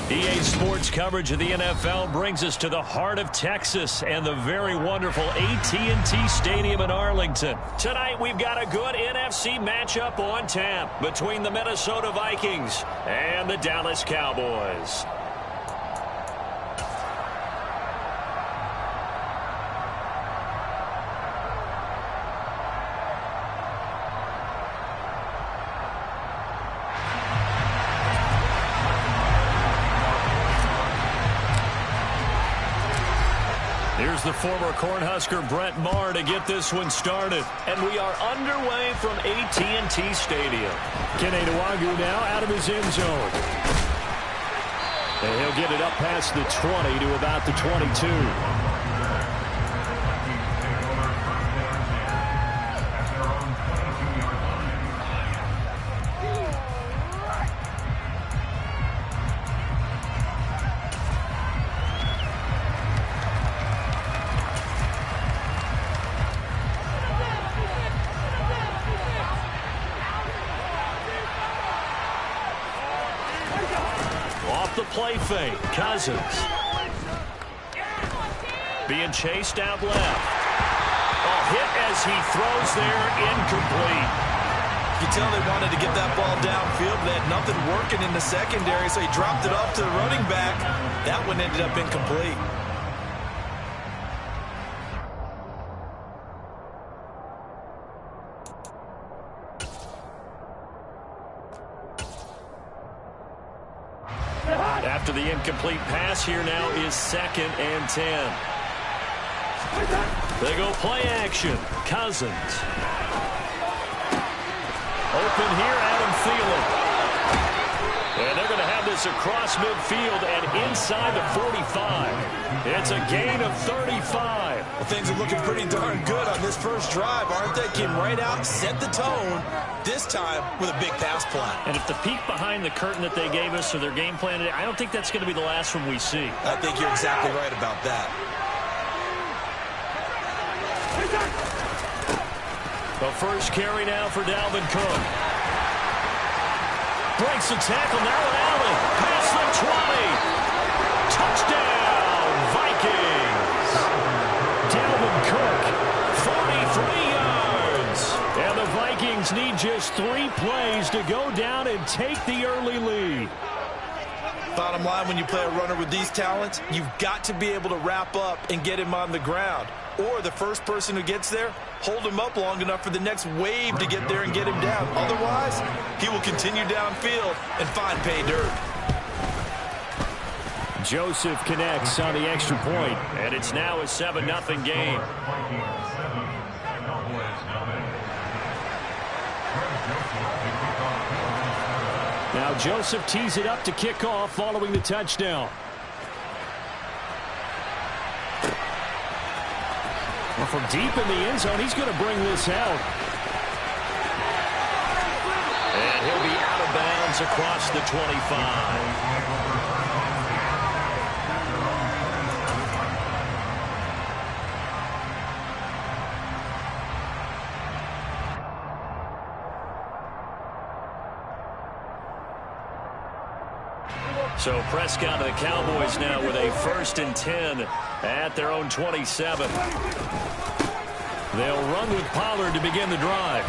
EA Sports coverage of the NFL brings us to the heart of Texas and the very wonderful AT&T Stadium in Arlington. Tonight, we've got a good NFC matchup on tap between the Minnesota Vikings and the Dallas Cowboys. Here's the former Cornhusker Brett Maher to get this one started. And we are underway from AT&T Stadium. Kene Nwangwu now out of his end zone. And he'll get it up past the 20 to about the 22. The play fake. Cousins being chased out left. Hit as he throws there, incomplete. You can tell they wanted to get that ball downfield. They had nothing working in the secondary, so he dropped it off to the running back. That one ended up incomplete. After the incomplete pass, here now is 2nd and 10. They go play action. Cousins. Open here, Adam Thielen. And they're going to have this across midfield and inside the 45. It's a gain of 35. Well, things are looking pretty darn good on this first drive, aren't they? Came right out, set the tone, this time with a big pass play. And if the peek behind the curtain that they gave us or their game plan today, I don't think that's going to be the last one we see. I think you're exactly right about that. The first carry now for Dalvin Cook. Breaks the tackle, now an alley. Past the 20. Touchdown, Vikings. Dalvin Cook, 43 yards. And the Vikings need just 3 plays to go down and take the early lead. Bottom line, when you play a runner with these talents, you've got to be able to wrap up and get him on the ground. Or the first person who gets there, hold him up long enough for the next wave to get there and get him down. Otherwise, he will continue downfield and find pay dirt. Joseph connects on the extra point, and it's now a 7-0 game. Now Joseph tees it up to kick off following the touchdown. Well, from deep in the end zone, he's going to bring this out. And he'll be out of bounds across the 25. So Prescott and the Cowboys now with a 1st and 10 at their own 27. They'll run with Pollard to begin the drive.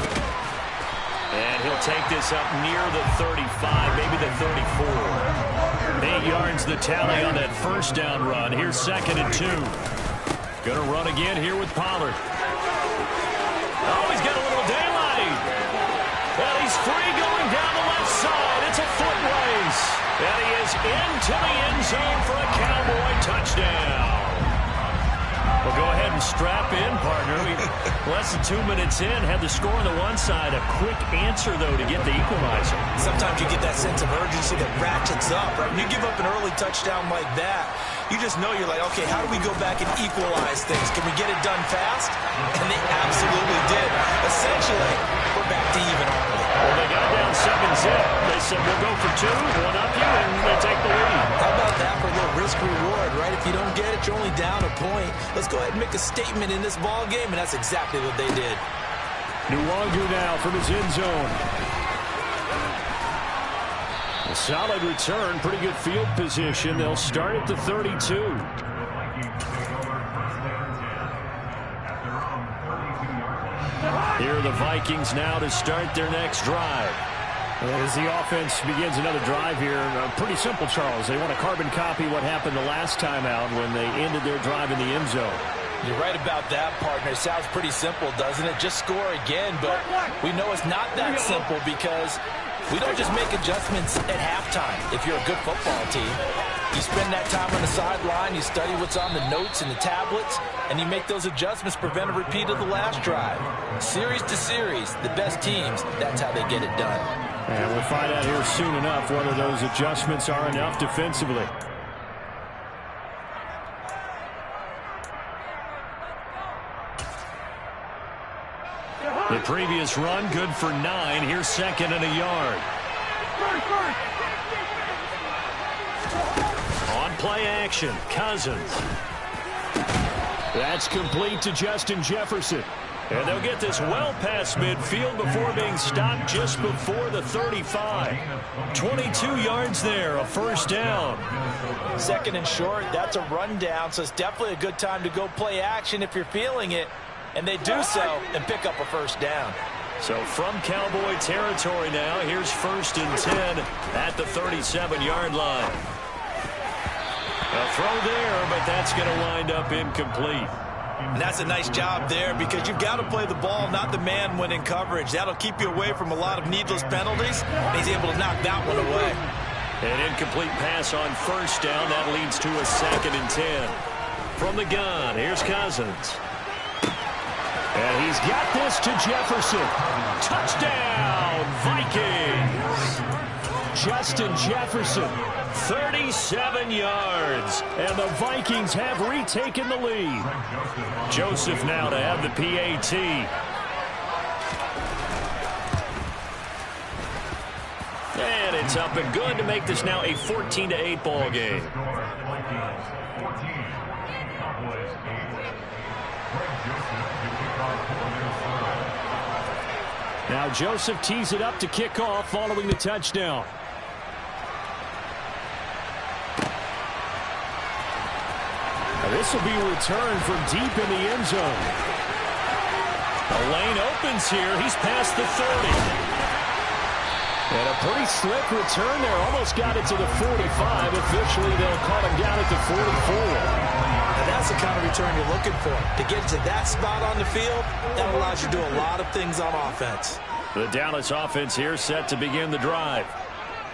And he'll take this up near the 35, maybe the 34. 8 yards the tally on that first down run. Here's 2nd and 2. Going to run again here with Pollard. Oh, he's got a little daylight. And he's free going down the left side. It's a foot race. And he is into the end zone for a Cowboy touchdown. Well, go ahead and strap in, partner. Less than 2 minutes in, had the score on the one side. A quick answer, though, to get the equalizer. Sometimes you get that sense of urgency that ratchets up, right? When you give up an early touchdown like that, you just know you're like, okay, how do we go back and equalize things? Can we get it done fast? And they absolutely did. Essentially, we're back to even, aren't we? Well, they got down 7-zip. They said, we'll go for 2, one up you, and they take the lead. How about that for a little risk-reward, right? If you don't get it, you're only down a point. Let's go ahead and make a statement in this ball game, and that's exactly what they did. Nwangwu now from his end zone. A solid return, pretty good field position. They'll start at the 32. Here are the Vikings now to start their next drive. As the offense begins another drive here, pretty simple, Charles. They want to carbon copy what happened the last time out when they ended their drive in the end zone. You're right about that, partner. It sounds pretty simple, doesn't it? Just score again, but we know it's not that simple because we don't just make adjustments at halftime if you're a good football team. You spend that time on the sideline, you study what's on the notes and the tablets, and you make those adjustments, prevent a repeat of the last drive. Series to series, the best teams, that's how they get it done. And we'll find out here soon enough whether those adjustments are enough defensively. The previous run, good for 9. Here's second and a yard. On play action, Cousins. That's complete to Justin Jefferson. And they'll get this well past midfield before being stopped just before the 35. 22 yards there, a first down. Second and short, that's a rundown, so it's definitely a good time to go play action if you're feeling it. And they do so and pick up a first down. So from Cowboy territory now, here's first and 10 at the 37-yard line. A throw there, but that's going to wind up incomplete. And that's a nice job there because you've got to play the ball, not the man when in coverage. That'll keep you away from a lot of needless penalties. And he's able to knock that one away. An incomplete pass on first down. That leads to a second and 10. From the gun, here's Cousins. And he's got this to Jefferson. Touchdown, Vikings. Justin Jefferson, 37 yards. And the Vikings have retaken the lead. Joseph now to have the PAT. And it's up and good to make this now a 14-8 ball game. Now Joseph tees it up to kick off following the touchdown. Now this will be returned from deep in the end zone. The lane opens here. He's past the 30. And a pretty slick return there. Almost got it to the 45. Officially, they'll call him down at the 44. And that's the kind of return you're looking for. To get to that spot on the field, that allows you to do a lot of things on offense. The Dallas offense here set to begin the drive.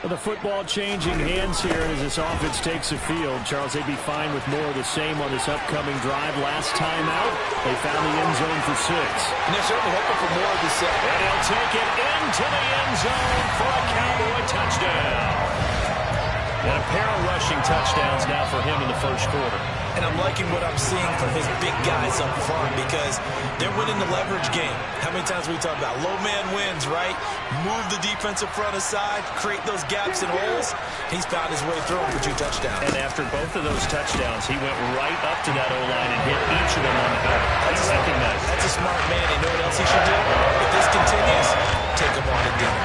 With the football changing hands here as this offense takes the field. Charles, they'd be fine with more of the same on this upcoming drive. Last time out, they found the end zone for 6. And they're certainly hoping for more of the same. And he'll take it into the end zone for a Cowboy touchdown. And a pair of rushing touchdowns now for him in the first quarter. And I'm liking what I'm seeing from his big guys up front because they're winning the leverage game. How many times we talk about low man wins, right? Move the defensive front aside, create those gaps and holes. He's found his way through for 2 touchdowns. And after both of those touchdowns, he went right up to that O-line and hit each of them on the head. That's a smart man. You know what else he should do? If this continues, take him on to dinner.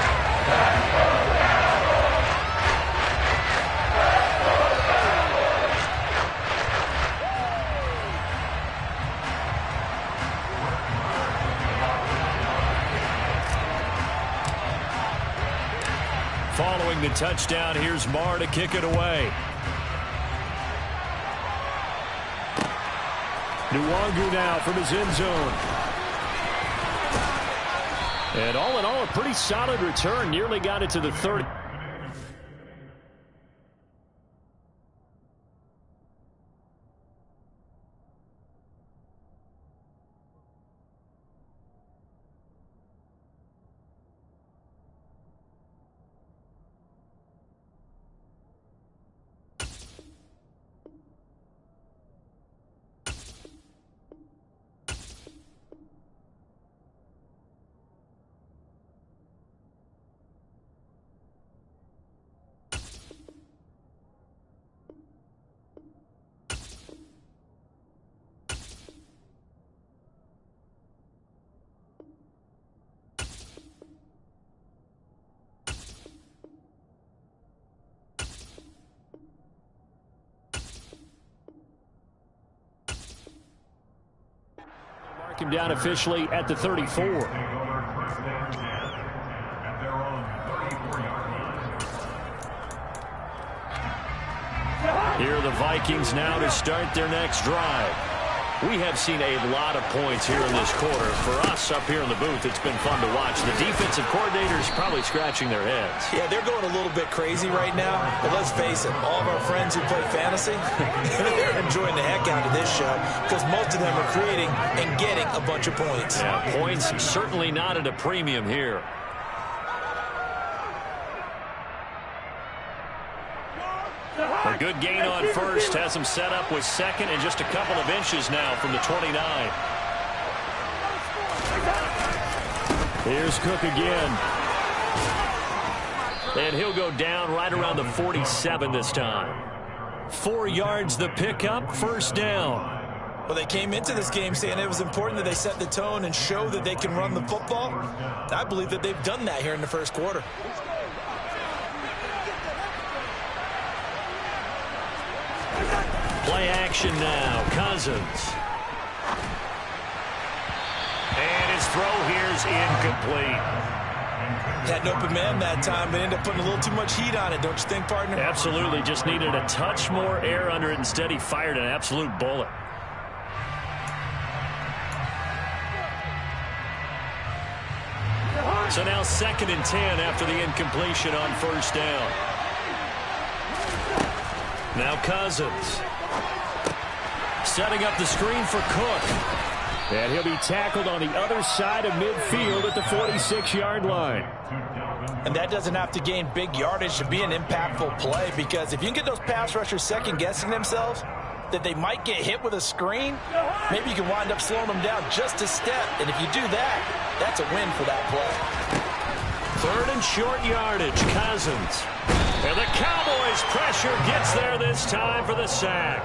Following the touchdown, here's Marr to kick it away. Nwangu now from his end zone. And all in all, a pretty solid return. Nearly got it to the 30. mark him down officially at the 34. Here are the Vikings now to start their next drive. We have seen a lot of points here in this quarter. For us up here in the booth, it's been fun to watch. The defensive coordinators probably scratching their heads. Yeah, they're going a little bit crazy right now. But let's face it, all of our friends who play fantasy, they're enjoying the heck out of this show because most of them are creating and getting a bunch of points. Yeah, points certainly not at a premium here. A good gain on first has him set up with second and just a couple of inches now from the 29. Here's Cook again. And he'll go down right around the 47 this time. 4 yards the pickup, first down. Well, they came into this game saying it was important that they set the tone and show that they can run the football. I believe that they've done that here in the first quarter. Play action now. Cousins. And his throw here's incomplete. Had an open man that time, but ended up putting a little too much heat on it, don't you think, partner? Absolutely. Just needed a touch more air under it. Instead, he fired an absolute bullet. So now 2nd and 10 after the incompletion on first down. Now Cousins. Setting up the screen for Cook. And he'll be tackled on the other side of midfield at the 46-yard line. And that doesn't have to gain big yardage to be an impactful play, because if you can get those pass rushers second-guessing themselves that they might get hit with a screen, maybe you can wind up slowing them down just a step. And if you do that, that's a win for that play. 3rd and short yardage, Cousins. And the Cowboys' pressure gets there this time for the sack.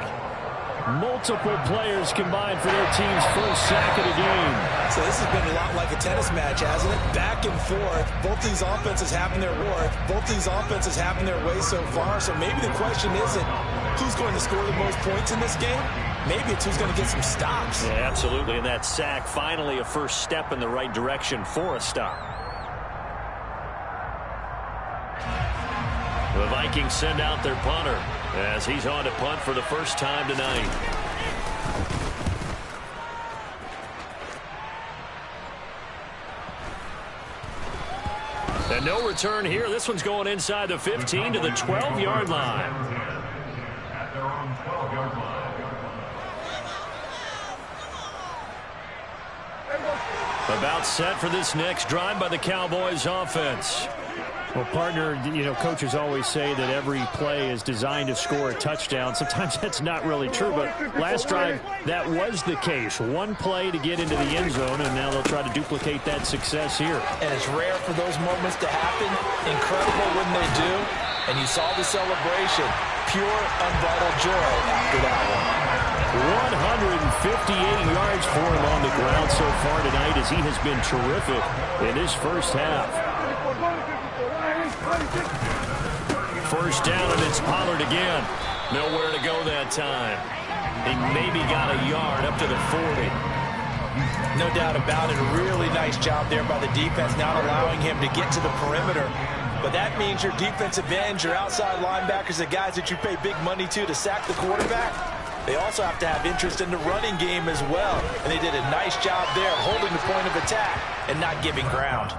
Multiple players combined for their team's first sack of the game. So this has been a lot like a tennis match, hasn't it? Back and forth. Both these offenses having their worth. Both these offenses having their way so far. So maybe the question isn't who's going to score the most points in this game. Maybe it's who's going to get some stops. Yeah, absolutely. And that sack, finally a first step in the right direction for a stop. The Vikings send out their punter as he's on to punt for the first time tonight. And no return here. This one's going inside the 15 to the 12-yard line. About set for this next drive by the Cowboys offense. Well, partner, you know, coaches always say that every play is designed to score a touchdown. Sometimes that's not really true, but last drive, that was the case. One play to get into the end zone, and now they'll try to duplicate that success here. And it's rare for those moments to happen. Incredible when they do. And you saw the celebration. Pure, unbridled joy after that one. 158 yards for him on the ground so far tonight, as he has been terrific in his first half. First down, and it's Pollard again. Nowhere to go that time. He maybe got a yard up to the 40. No doubt about it. A really nice job there by the defense, not allowing him to get to the perimeter. But that means your defensive ends, your outside linebackers, the guys that you pay big money to sack the quarterback, they also have to have interest in the running game as well. And they did a nice job there holding the point of attack and not giving ground.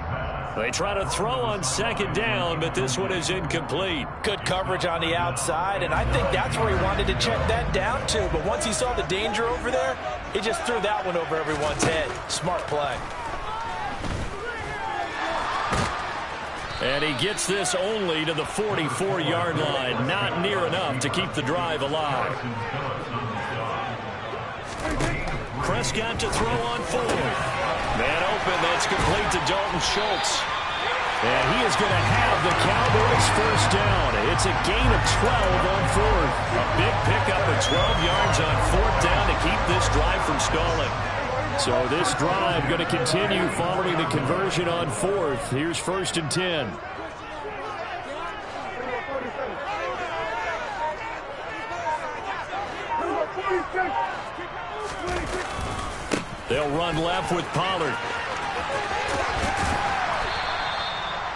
They try to throw on second down, but this one is incomplete. Good coverage on the outside, and I think that's where he wanted to check that down to. But once he saw the danger over there, he just threw that one over everyone's head. Smart play. And he gets this only to the 44-yard line. Not near enough to keep the drive alive. Prescott to throw on 4th. Man open, that's complete to Dalton Schultz. And he is going to have the Cowboys first down. It's a gain of 12 on 4th. A big pickup of 12 yards on 4th down to keep this drive from stalling. So this drive going to continue following the conversion on 4th. Here's 1st and 10. They'll run left with Pollard.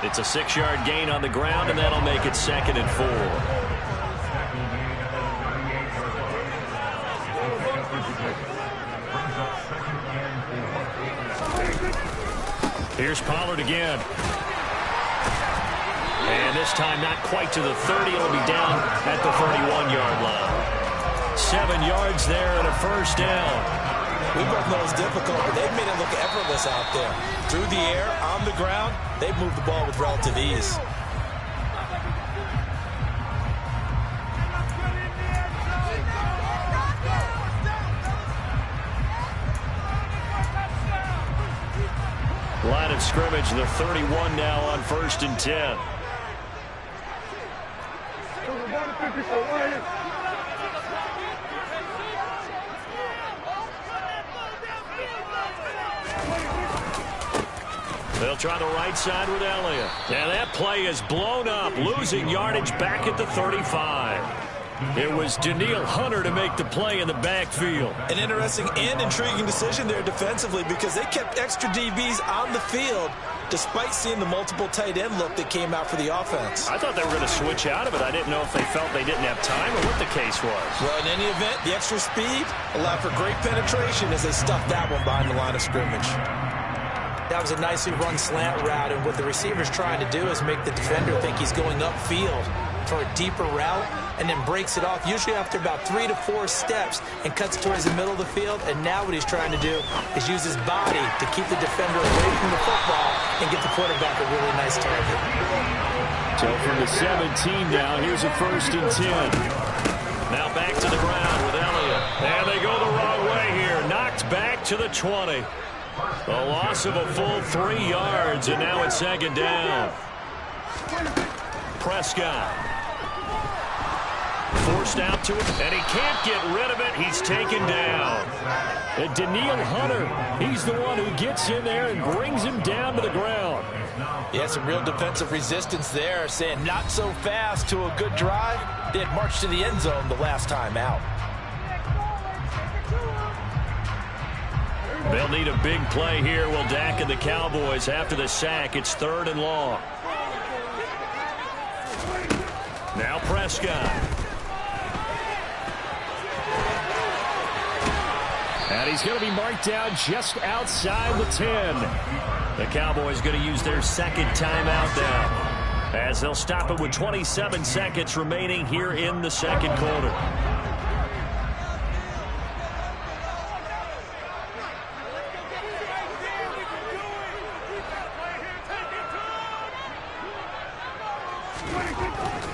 It's a 6-yard gain on the ground, and that'll make it 2nd and 4. Here's Pollard again. And this time not quite to the 30. It'll be down at the 31-yard line. 7 yards there and a first down. We both know it's difficult, but they've made it look effortless out there. Through the air, on the ground, they've moved the ball with relative ease. Line of scrimmage, the 31 now on 1st and 10. They'll try the right side with Elliott. And that play is blown up, losing yardage back at the 35. It was Danielle Hunter to make the play in the backfield. An interesting and intriguing decision there defensively because they kept extra DBs on the field despite seeing the multiple tight end look that came out for the offense. I thought they were going to switch out of it. I didn't know if they felt they didn't have time or what the case was. Well, in any event, the extra speed allowed for great penetration as they stuffed that one behind the line of scrimmage. That was a nicely run slant route, and what the receiver's trying to do is make the defender think he's going upfield for a deeper route, and then breaks it off, usually after about 3 to 4 steps, and cuts towards the middle of the field. And now what he's trying to do is use his body to keep the defender away from the football and get the quarterback a really nice target. So from the 17 now, here's a 1st and 10. Now back to the ground with Elliott. And they go the wrong way here. Knocked back to the 20. A loss of a full 3 yards, and now it's 2nd down. Prescott. Forced out to him, and he can't get rid of it. He's taken down. And Danielle Hunter, he's the one who gets in there and brings him down to the ground. Yeah, some real defensive resistance there, saying not so fast to a good drive. They had marched to the end zone the last time out. They'll need a big play here. Will Dak and the Cowboys after the sack. It's 3rd and long. Now Prescott. And he's going to be marked down just outside the 10. The Cowboys going to use their 2nd timeout now, as they'll stop it with 27 seconds remaining here in the 2nd quarter.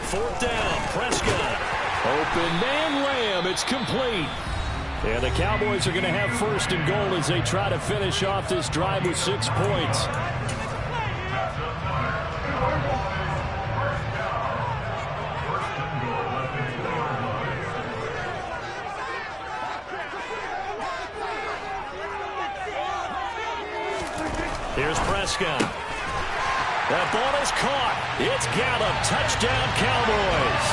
Fourth down, Prescott. Open man Lamb, it's complete. And the Cowboys are going to have 1st and goal as they try to finish off this drive with 6 points. Here's Prescott. That ball is caught. It's Gallup. Touchdown, Cowboys.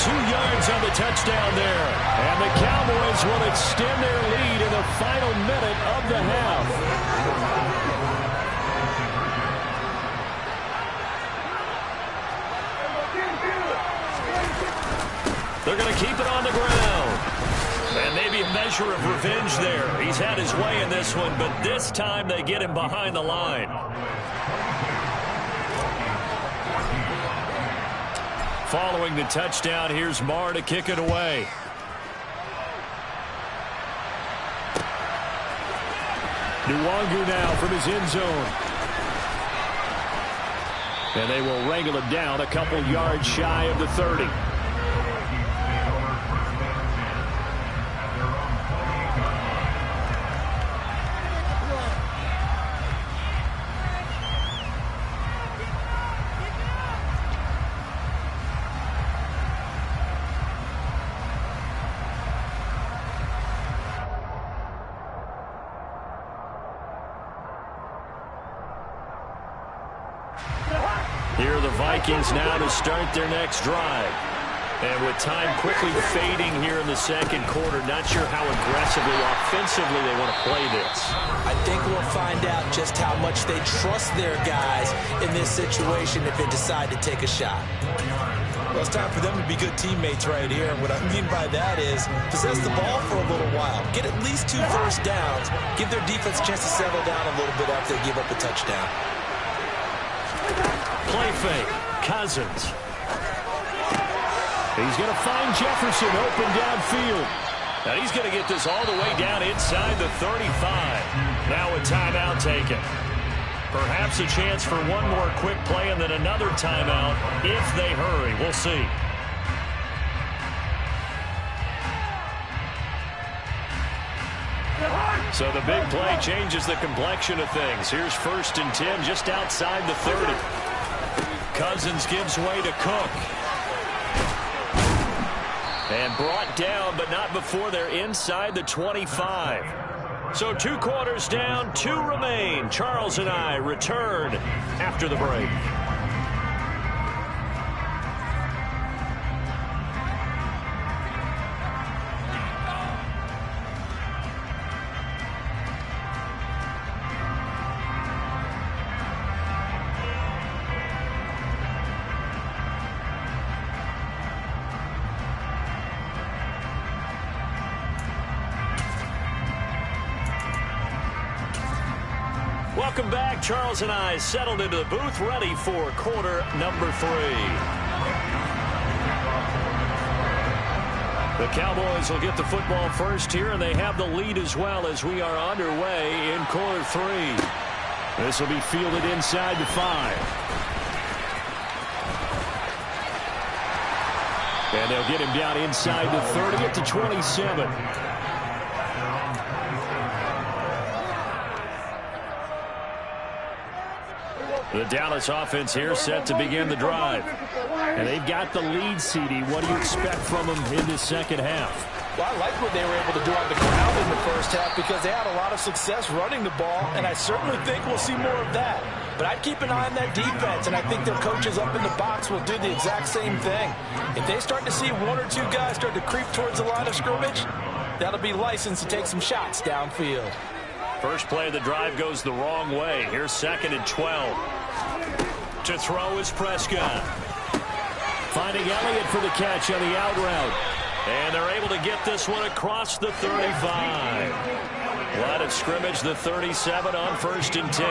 2 yards on the touchdown there. And the Cowboys will extend their lead in the final minute of the half. They're going to keep it on the ground. And maybe a measure of revenge there. He's had his way in this one, but this time they get him behind the line. Following the touchdown, here's Marr to kick it away. Nwangu now from his end zone. And they will wrangle him down a couple yards shy of the 30. Here are the Vikings now to start their next drive. And with time quickly fading here in the second quarter, not sure how aggressively, offensively they want to play this. I think we'll find out just how much they trust their guys in this situation if they decide to take a shot. Well, it's time for them to be good teammates right here. And what I mean by that is possess the ball for a little while. Get at least 2 first downs. Give their defense a chance to settle down a little bit after they give up a touchdown. Play fake. Cousins. He's going to find Jefferson open downfield. Now he's going to get this all the way down inside the 35. Now a timeout taken. Perhaps a chance for one more quick play and then another timeout if they hurry. We'll see. So the big play changes the complexion of things. Here's 1st and 10 just outside the 30. Cousins gives way to Cook. And brought down, but not before they're inside the 25. So 2 quarters down, 2 remain. Charles and I return after the break. Welcome back. Charles and I settled into the booth, ready for quarter number 3. The Cowboys will get the football first here, and they have the lead as well as we are underway in quarter 3. This will be fielded inside the 5. And they'll get him down inside the 30 at the 27. The Dallas offense here set to begin the drive. And they've got the lead, CD. What do you expect from them in this second half? Well, I like what they were able to do on the ground in the first half because they had a lot of success running the ball, and I certainly think we'll see more of that. But I'd keep an eye on that defense, and I think their coaches up in the box will do the exact same thing. If they start to see 1 or 2 guys start to creep towards the line of scrimmage, that'll be licensed to take some shots downfield. First play of the drive goes the wrong way. Here's 2nd and 12. To throw is Prescott. Finding Elliott for the catch on the out route. And they're able to get this one across the 35. Line of scrimmage, the 37 on 1st and 10.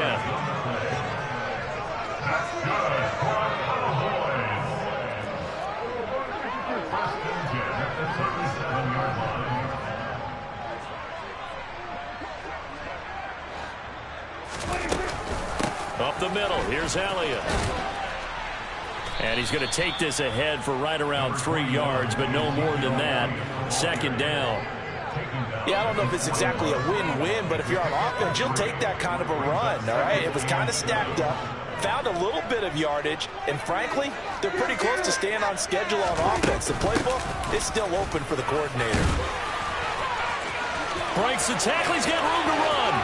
Up the middle, here's Elliott. And he's going to take this ahead for right around 3 yards, but no more than that. 2nd down. Yeah, I don't know if it's exactly a win-win, but if you're on offense, you'll take that kind of a run, all right? It was kind of stacked up, found a little bit of yardage, and frankly, they're pretty close to staying on schedule on offense. The playbook is still open for the coordinator. Breaks the tackle, he's got room to run.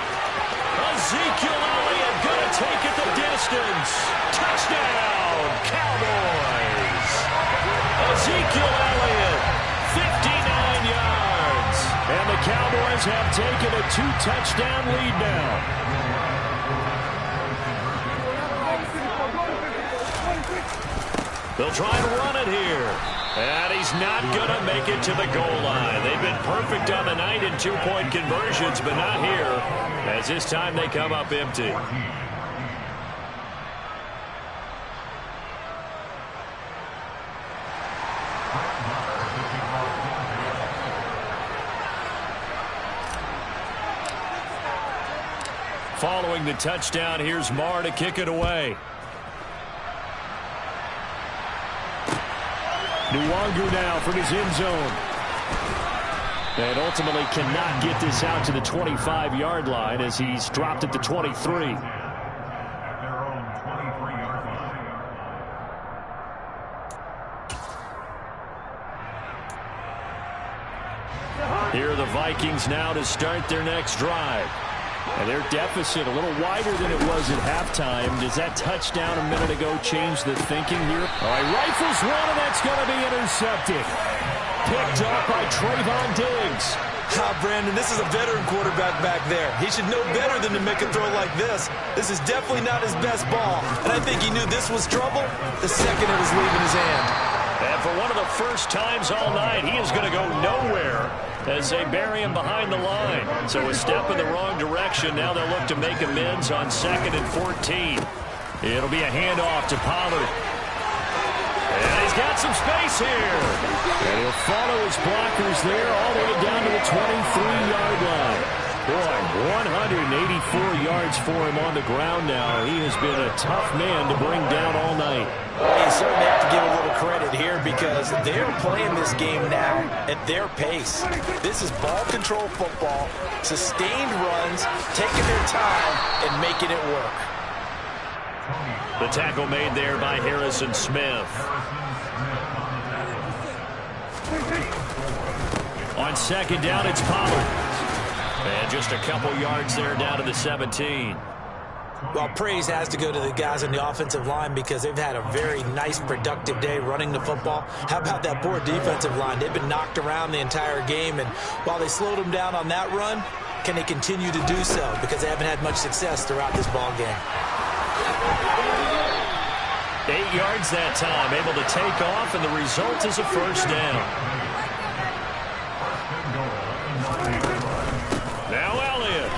Ezekiel Elliott going to take it the distance. Touchdown, Cowboys. Ezekiel Elliott, 59 yards. And the Cowboys have taken a 2-touchdown lead now. They'll try and run it here. And he's not going to make it to the goal line. They've been perfect on the night in 2-point conversions, but not here, as this time they come up empty. Following the touchdown, here's Marr to kick it away. Nwangu now from his end zone. And ultimately cannot get this out to the 25-yard line as he's dropped at the 23. Here are the Vikings now to start their next drive. And their deficit a little wider than it was at halftime. Does that touchdown a minute ago change the thinking here? All right, rifles one, and that's going to be intercepted. Picked up by Trevon Diggs. Brandon, this is a veteran quarterback back there. He should know better than to make a throw like this. This is definitely not his best ball. And I think he knew this was trouble the second it was leaving his hand. And for one of the first times all night, he is going to go nowhere as they bury him behind the line. So a step in the wrong direction. Now they'll look to make amends on 2nd and 14. It'll be a handoff to Pollard. And he's got some space here. And he'll follow his blockers there all the way down to the 23-yard line. Boy, 184 yards for him on the ground now. He has been a tough man to bring down all night. You certainly have to give a little credit here because they're playing this game now at their pace. This is ball control football, sustained runs, taking their time and making it work. The tackle made there by Harrison Smith. On 2nd down, it's Pollard. And just a couple yards there down to the 17. Well, praise has to go to the guys on the offensive line because they've had a very nice, productive day running the football. How about that poor defensive line? They've been knocked around the entire game, and while they slowed them down on that run, can they continue to do so? Because they haven't had much success throughout this ball game. 8 yards that time, able to take off, and the result is a first down. Now Elliott.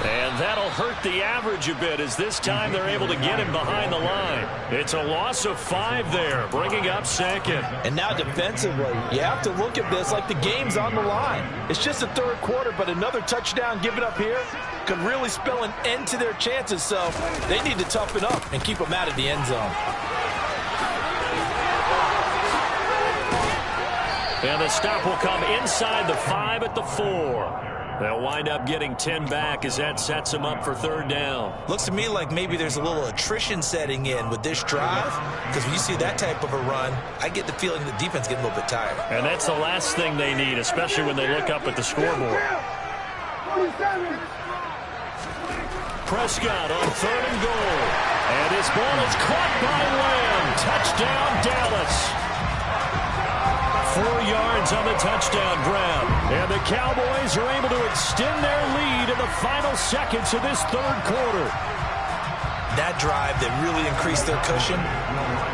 And that'll hurt the average a bit as this time they're able to get him behind the line. It's a loss of 5 there, bringing up 2nd. And now defensively, you have to look at this like the game's on the line. It's just the 3rd quarter, but another touchdown given up here could really spell an end to their chances, so they need to toughen up and keep them out of the end zone. And the stop will come inside the 5 at the 4. They'll wind up getting 10 back as that sets them up for 3rd down. Looks to me like maybe there's a little attrition setting in with this drive, because when you see that type of a run, I get the feeling the defense getting a little bit tired. And that's the last thing they need, especially when they look up at the scoreboard. Prescott on 3rd and goal. And his ball is caught by Lamb. Touchdown, Dallas. 4 yards on the touchdown grab. And the Cowboys are able to extend their lead in the final seconds of this 3rd quarter. That drive that really increased their cushion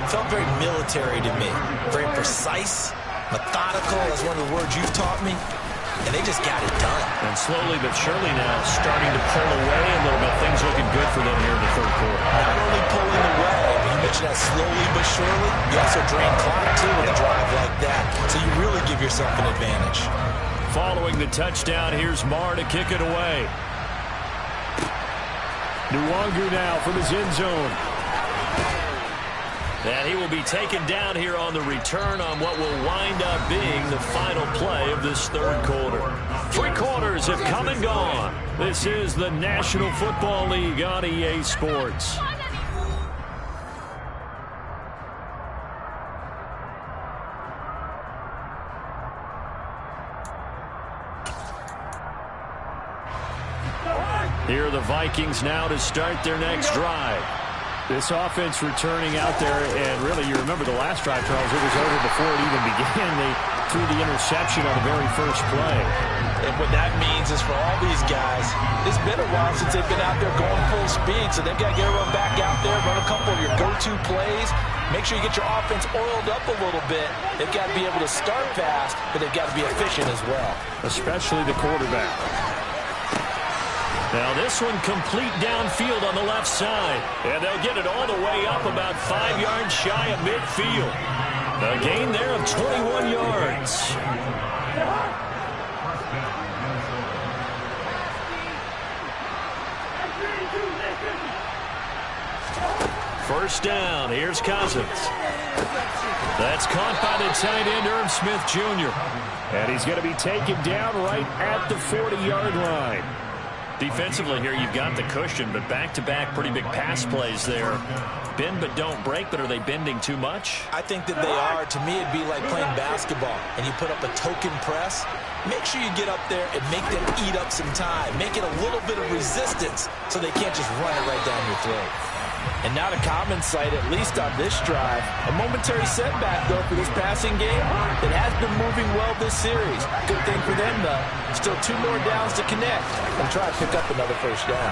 felt very military to me. Very precise, methodical, that's one of the words you've taught me. And they just got it done. And slowly but surely now starting to pull away a little bit. Things looking good for them here in the 3rd quarter. Not only pulling away, but you mentioned that slowly but surely. You also drain clock, too, with a drive like that. So you really give yourself an advantage. Following the touchdown, here's Marr to kick it away. Nwangu now from his end zone. And he will be taken down here on the return on what will wind up being the final play of this 3rd quarter. 3 quarters have come and gone. This is the National Football League on EA Sports. Here are the Vikings now to start their next drive. This offense returning out there, and really, you remember the last drive, Charles, it was over before it even began. They threw the interception on the very first play. And what that means is for all these guys, it's been a while since they've been out there going full speed, so they've got to get everyone back out there, run a couple of your go-to plays, make sure you get your offense oiled up a little bit. They've got to be able to start fast, but they've got to be efficient as well. Especially the quarterback. Now this one complete downfield on the left side. And they'll get it all the way up about 5 yards shy of midfield. A gain there of 21 yards. First down. Here's Cousins. That's caught by the tight end, Irv Smith Jr. And he's going to be taken down right at the 40-yard line. Defensively here, you've got the cushion, but back-to-back pretty big pass plays there. Bend but don't break, but are they bending too much? I think that they are. To me, it'd be like playing basketball, and you put up a token press. Make sure you get up there and make them eat up some time. Make it a little bit of resistance so they can't just run it right down your throat. And not a common sight, at least on this drive. A momentary setback, though, for this passing game. It has been moving well this series. Good thing for them, though. Still 2 more downs to connect and try to pick up another first down.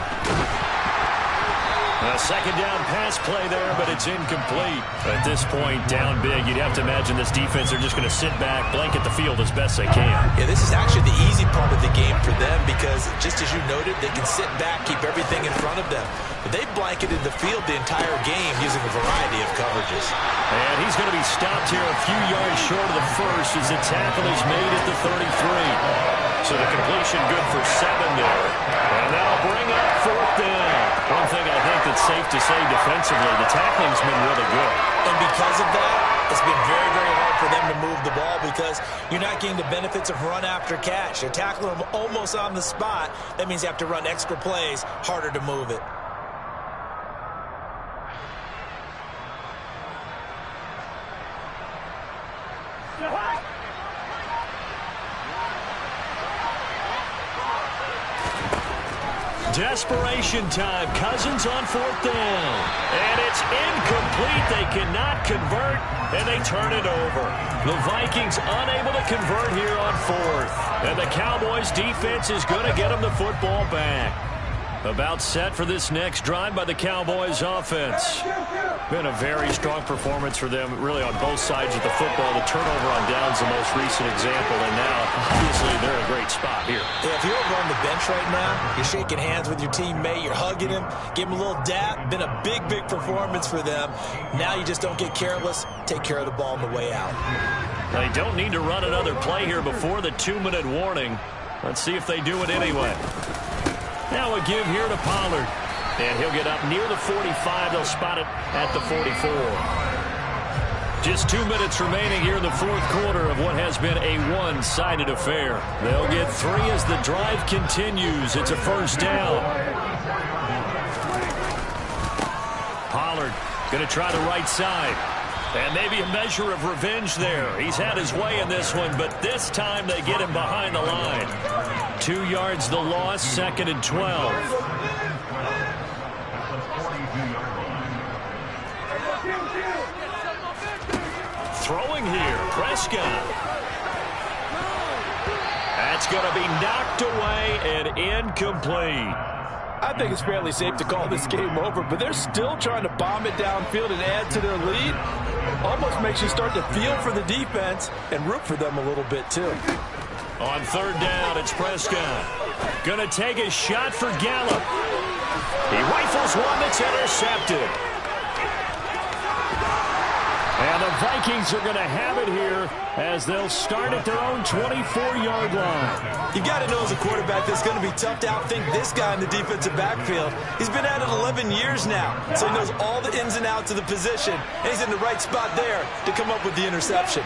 A second down pass play there, but it's incomplete. At this point, down big, you'd have to imagine this defense are just going to sit back, blanket the field as best they can. Yeah, this is actually the easy part of the game for them because, just as you noted, they can sit back, keep everything in front of them. But they've blanketed the field the entire game using a variety of coverages. And he's going to be stopped here a few yards short of the first as the tackle is made at the 33. So the completion good for 7 there. And that'll bring up 4th down. One thing I think that's safe to say defensively, the tackling's been really good. And because of that, it's been very, very hard for them to move the ball because you're not getting the benefits of run after catch. You're tackling them almost on the spot. That means you have to run extra plays, harder to move it. Desperation time. Cousins on 4th down. And it's incomplete. They cannot convert, and they turn it over. The Vikings unable to convert here on 4th. And the Cowboys defense is going to get them the football back. About set for this next drive by the Cowboys offense. Been a very strong performance for them, really, on both sides of the football. The turnover on downs the most recent example, and now, obviously, they're in a great spot here. Yeah, if you're over on the bench right now, you're shaking hands with your teammate, you're hugging him, give him a little dap. Been a big, big performance for them. Now you just don't get careless. Take care of the ball on the way out. They don't need to run another play here before the 2-minute warning. Let's see if they do it anyway. Now a give here to Pollard. And he'll get up near the 45. They'll spot it at the 44. Just 2 minutes remaining here in the 4th quarter of what has been a one-sided affair. They'll get 3 as the drive continues. It's a first down. Pollard going to try the right side. And maybe a measure of revenge there. He's had his way in this one, but this time they get him behind the line. 2 yards the loss, 2nd and 12. Throwing here, Prescott. That's going to be knocked away and incomplete. I think it's fairly safe to call this game over, but they're still trying to bomb it downfield and add to their lead. Almost makes you start to feel for the defense and root for them a little bit, too. On 3rd down, it's Prescott. Going to take a shot for Gallup. He rifles one that's intercepted. And the Vikings are going to have it here as they'll start at their own 24-yard line. You got to know as a quarterback that's going to be tough to outthink this guy in the defensive backfield. He's been at it 11 years now, so he knows all the ins and outs of the position, and he's in the right spot there to come up with the interception.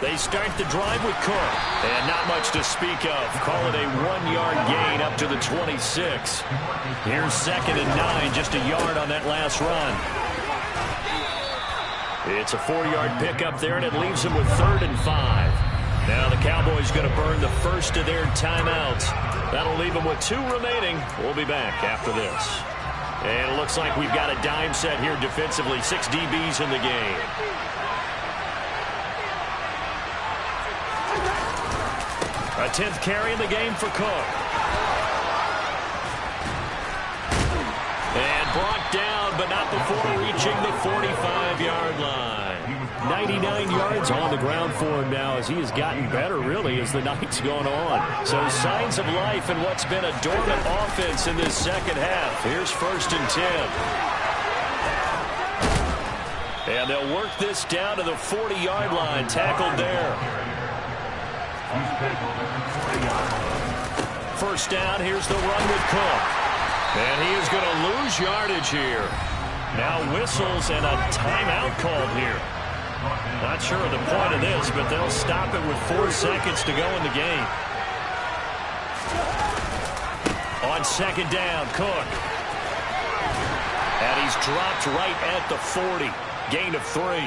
They start the drive with Cook, and not much to speak of. Call it a 1-yard gain up to the 26. Here's 2nd and 9, just a yard on that last run. It's a 4-yard pickup there, and it leaves them with 3rd and 5. Now the Cowboys going to burn the first of their timeouts. That'll leave them with 2 remaining. We'll be back after this. And it looks like we've got a dime set here defensively. 6 DBs in the game. A 10th carry in the game for Cook. And brought down, but not before reaching the 45-yard line. 99 yards on the ground for him now as he has gotten better, really, as the night's gone on. So signs of life in what's been a dormant offense in this second half. Here's 1st and 10. And they'll work this down to the 40-yard line. Tackled there. First down, here's the run with Cook. And he is going to lose yardage here. Now whistles and a timeout called here. Not sure of the point of this, but they'll stop it with 4 seconds to go in the game. on second down, Cook. And he's dropped right at the 40. Gain of 3.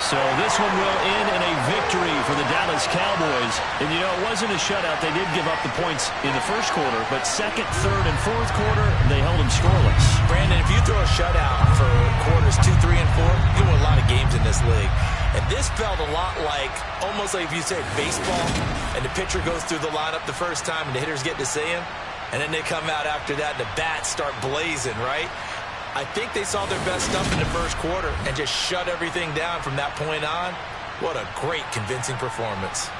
So this one will end in a victory for the Dallas Cowboys. And, you know, it wasn't a shutout. They did give up the points in the first quarter, but second, third, and fourth quarter, they held them scoreless. Brandon, if you throw a shutout for quarters 2, 3, and 4, you win a lot of games in this league. And this felt a lot like, almost like if you say baseball, and the pitcher goes through the lineup the first time, and the hitters get to see him, and then they come out after that, and the bats start blazing, right? I think they saw their best stuff in the first quarter and just shut everything down from that point on. What a great, convincing performance.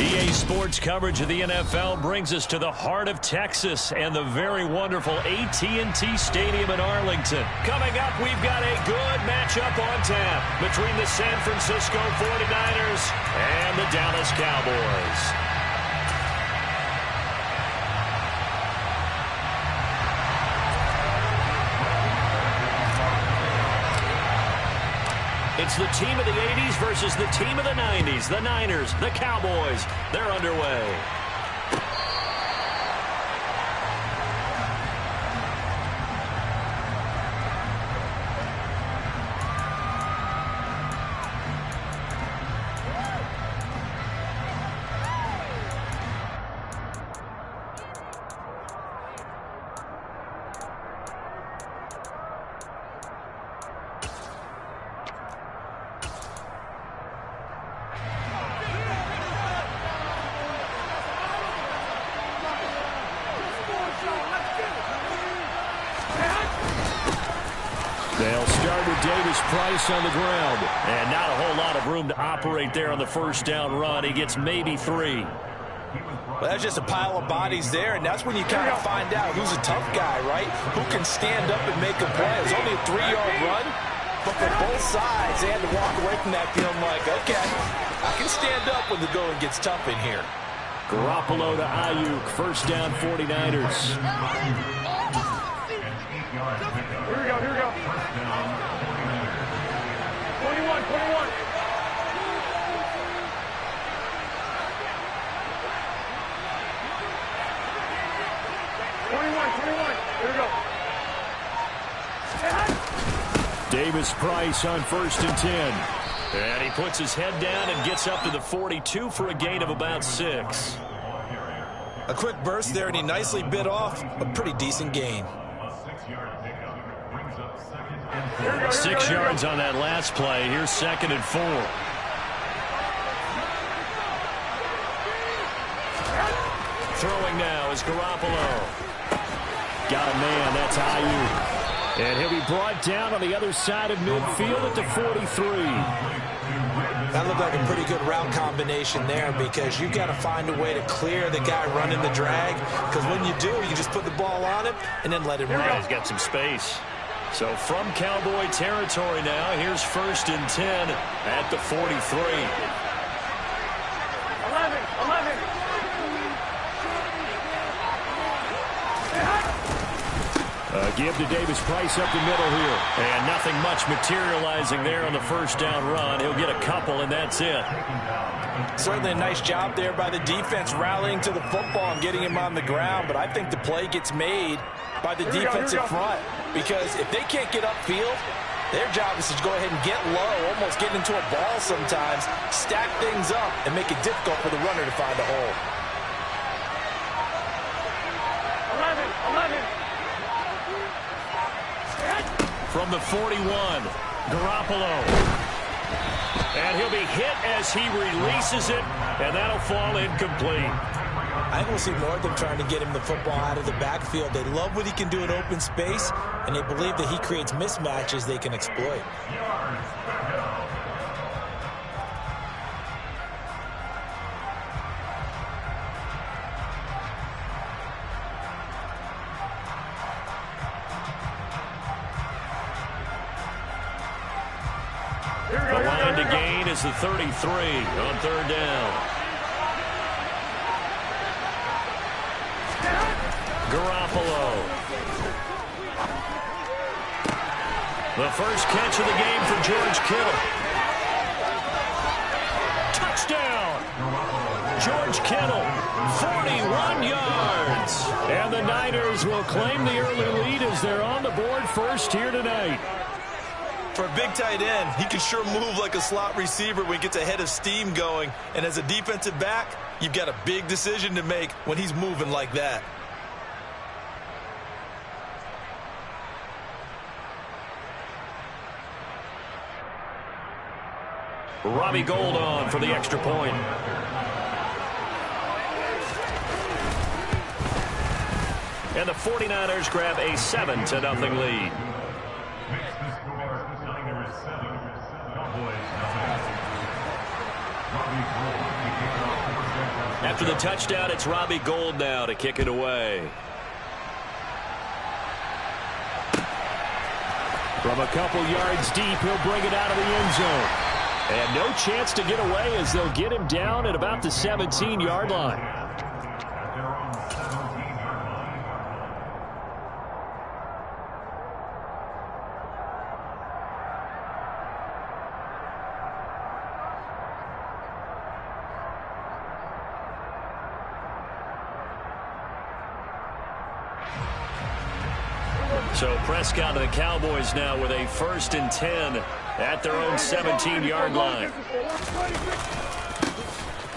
EA Sports coverage of the NFL brings us to the heart of Texas and the very wonderful AT&T Stadium in Arlington. Coming up, we've got a good matchup on tap between the San Francisco 49ers and the Dallas Cowboys. It's the team of the 80s versus the team of the 90s. The Niners, the Cowboys, they're underway. They'll start with Davis Price on the ground. And not a whole lot of room to operate there on the first down run. He gets maybe 3. Well, that's just a pile of bodies there, and that's when you kind of find out who's a tough guy, right? Who can stand up and make a play. It's only a 3-yard run, but for both sides, they had to walk away from that feeling like, okay, I can stand up when the going gets tough in here. Garoppolo to Ayuk, first down 49ers. Here we go, here we go. 21, 21. Here we go. Davis Price on first and 10. And he puts his head down and gets up to the 42 for a gain of about 6. A quick burst there, and he nicely bit off a pretty decent gain. 6 yards on that last play. Here's 2nd and 4. Throwing now is Garoppolo. Got a man. That's Aiyuk. And he'll be brought down on the other side of midfield at the 43. That looked like a pretty good route combination there because you've got to find a way to clear the guy running the drag, because when you do, you just put the ball on him and then let him run. He's got some space. So from Cowboy territory now, here's 1st and 10 at the 43. 11. Give to Davis Price up the middle here. And nothing much materializing there on the 1st down run. He'll get a couple, and that's it. Certainly a nice job there by the defense rallying to the football and getting him on the ground, but I think the play gets made by the defensive front, because if they can't get upfield, their job is to go ahead and get low, almost get into a ball sometimes, stack things up, and make it difficult for the runner to find a hole. 11. From the 41, Garoppolo. And he'll be hit as he releases it, and that'll fall incomplete. I think we'll see more of them trying to get him the football out of the backfield. They love what he can do in open space, and they believe that he creates mismatches they can exploit. The line to gain is the 33 on 3rd down. Garoppolo. The first catch of the game for George Kittle. Touchdown! George Kittle, 41 yards. And the Niners will claim the early lead as they're on the board first here tonight. For a big tight end, he can sure move like a slot receiver when he gets a head of steam going. And as a defensive back, you've got a big decision to make when he's moving like that. Robbie Gould on for the extra point. And the 49ers grab a 7-0 lead. After the touchdown, it's Robbie Gould now to kick it away. From a couple yards deep, he'll bring it out of the end zone. And no chance to get away as they'll get him down at about the 17-yard line. So Prescott and the Cowboys now with a 1st and 10 at their own 17-yard line.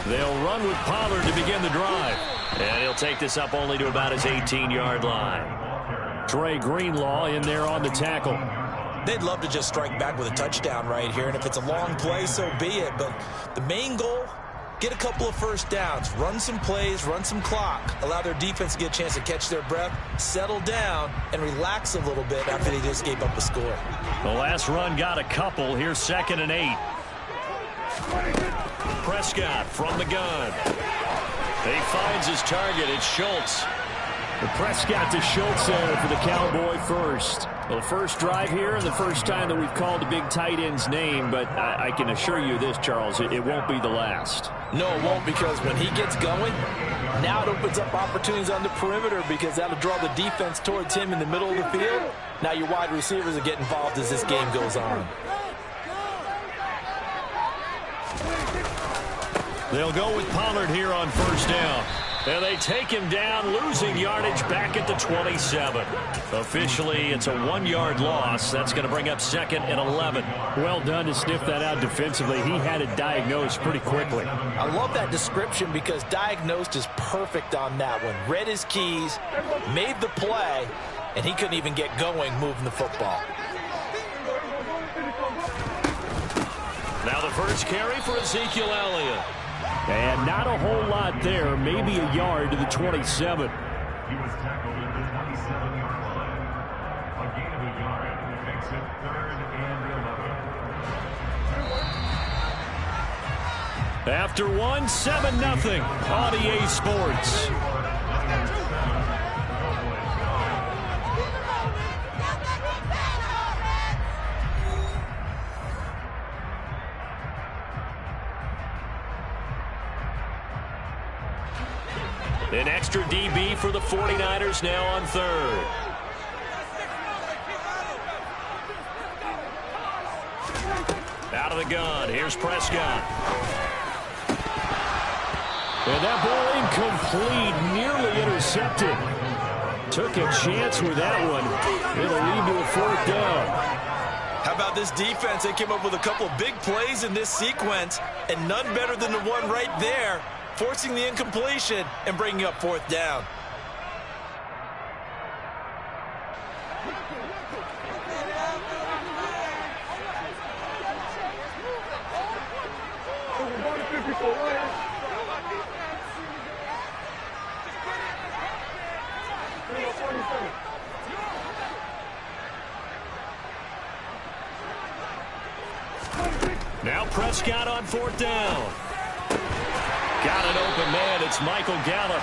They'll run with Pollard to begin the drive. And he'll take this up only to about his 18-yard line. Dre Greenlaw in there on the tackle. They'd love to just strike back with a touchdown right here, and if it's a long play, so be it. But the main goal, get a couple of first downs, run some plays, run some clock, allow their defense to get a chance to catch their breath, settle down, and relax a little bit after they just gave up a score. The last run got a couple. Here's 2nd and 8. Prescott from the gun. He finds his target. It's Schultz. The Prescott to Schultz there for the Cowboy first. Well, the first drive here and the first time that we've called the big tight end's name, but I can assure you this, Charles, it won't be the last. No, it won't, because when he gets going, now it opens up opportunities on the perimeter, because that'll draw the defense towards him in the middle of the field. Now your wide receivers will get involved as this game goes on. They'll go with Pollard here on 1st down. And they take him down, losing yardage back at the 27. Officially, it's a 1-yard loss. That's going to bring up 2nd and 11. Well done to sniff that out defensively. He had it diagnosed pretty quickly. I love that description, because diagnosed is perfect on that one. Read his keys, made the play, and he couldn't even get going moving the football. Now the first carry for Ezekiel Elliott. And not a whole lot there, maybe a yard to the 27. He was tackled at the 27-yard line. A gain of a yard makes it 3rd and 11. After one, 7-0 on EA Sports. An extra DB for the 49ers now on 3rd. Out of the gun, here's Prescott. And that ball incomplete, nearly intercepted. Took a chance with that one. It'll lead to a 4th down. How about this defense? They came up with a couple of big plays in this sequence, and none better than the one right there, forcing the incompletion and bringing up 4th down. Now Prescott on 4th down. Got an open man. It's Michael Gallup.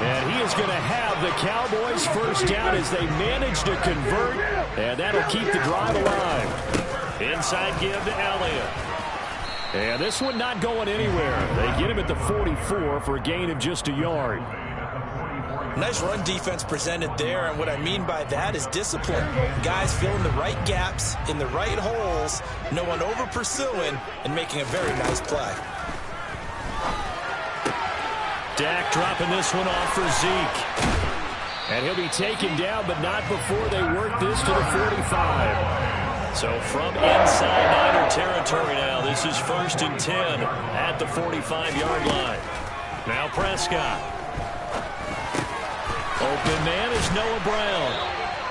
And he is going to have the Cowboys' 1st down as they manage to convert. And that'll keep the drive alive. Inside give to Elliott. And this one not going anywhere. They get him at the 44 for a gain of just a yard. Nice run defense presented there, and what I mean by that is discipline. Guys filling the right gaps in the right holes, no one over pursuing, and making a very nice play. Dak dropping this one off for Zeke. And he'll be taken down, but not before they work this to the 45. So from inside Niner territory now, this is 1st and 10 at the 45-yard line. Now Prescott. Open man is Noah Brown.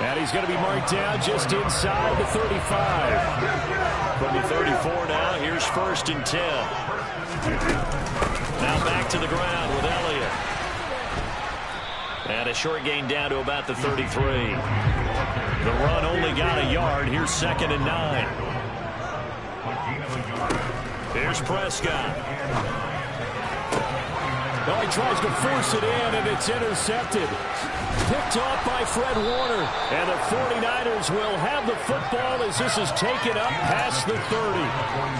And he's going to be marked down just inside the 35. From the 34 now, here's 1st and 10. Now back to the ground with Elliott. And a short gain down to about the 33. The run only got a yard. Here's 2nd and 9. Here's Prescott. Oh, he tries to force it in, and it's intercepted. Picked off by Fred Warner. And the 49ers will have the football as this is taken up past the 30.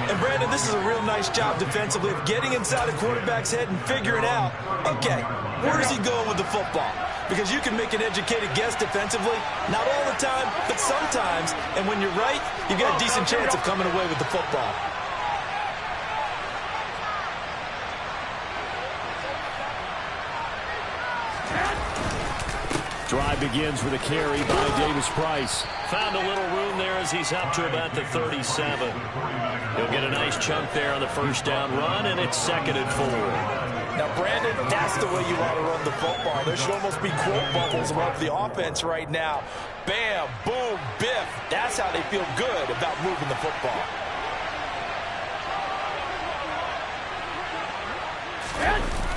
And, Brandon, this is a real nice job defensively of getting inside the quarterback's head and figuring out, okay, where is he going with the football? Because you can make an educated guess defensively, not all the time, but sometimes. And when you're right, you've got a decent chance of coming away with the football. Drive begins with a carry by Davis Price. Found a little room there as he's up to about the 37. He'll get a nice chunk there on the 1st down run, and it's 2nd and 4. Now, Brandon, that's the way you want to run the football. There should almost be quote bubbles above the offense right now. Bam, boom, biff. That's how they feel good about moving the football.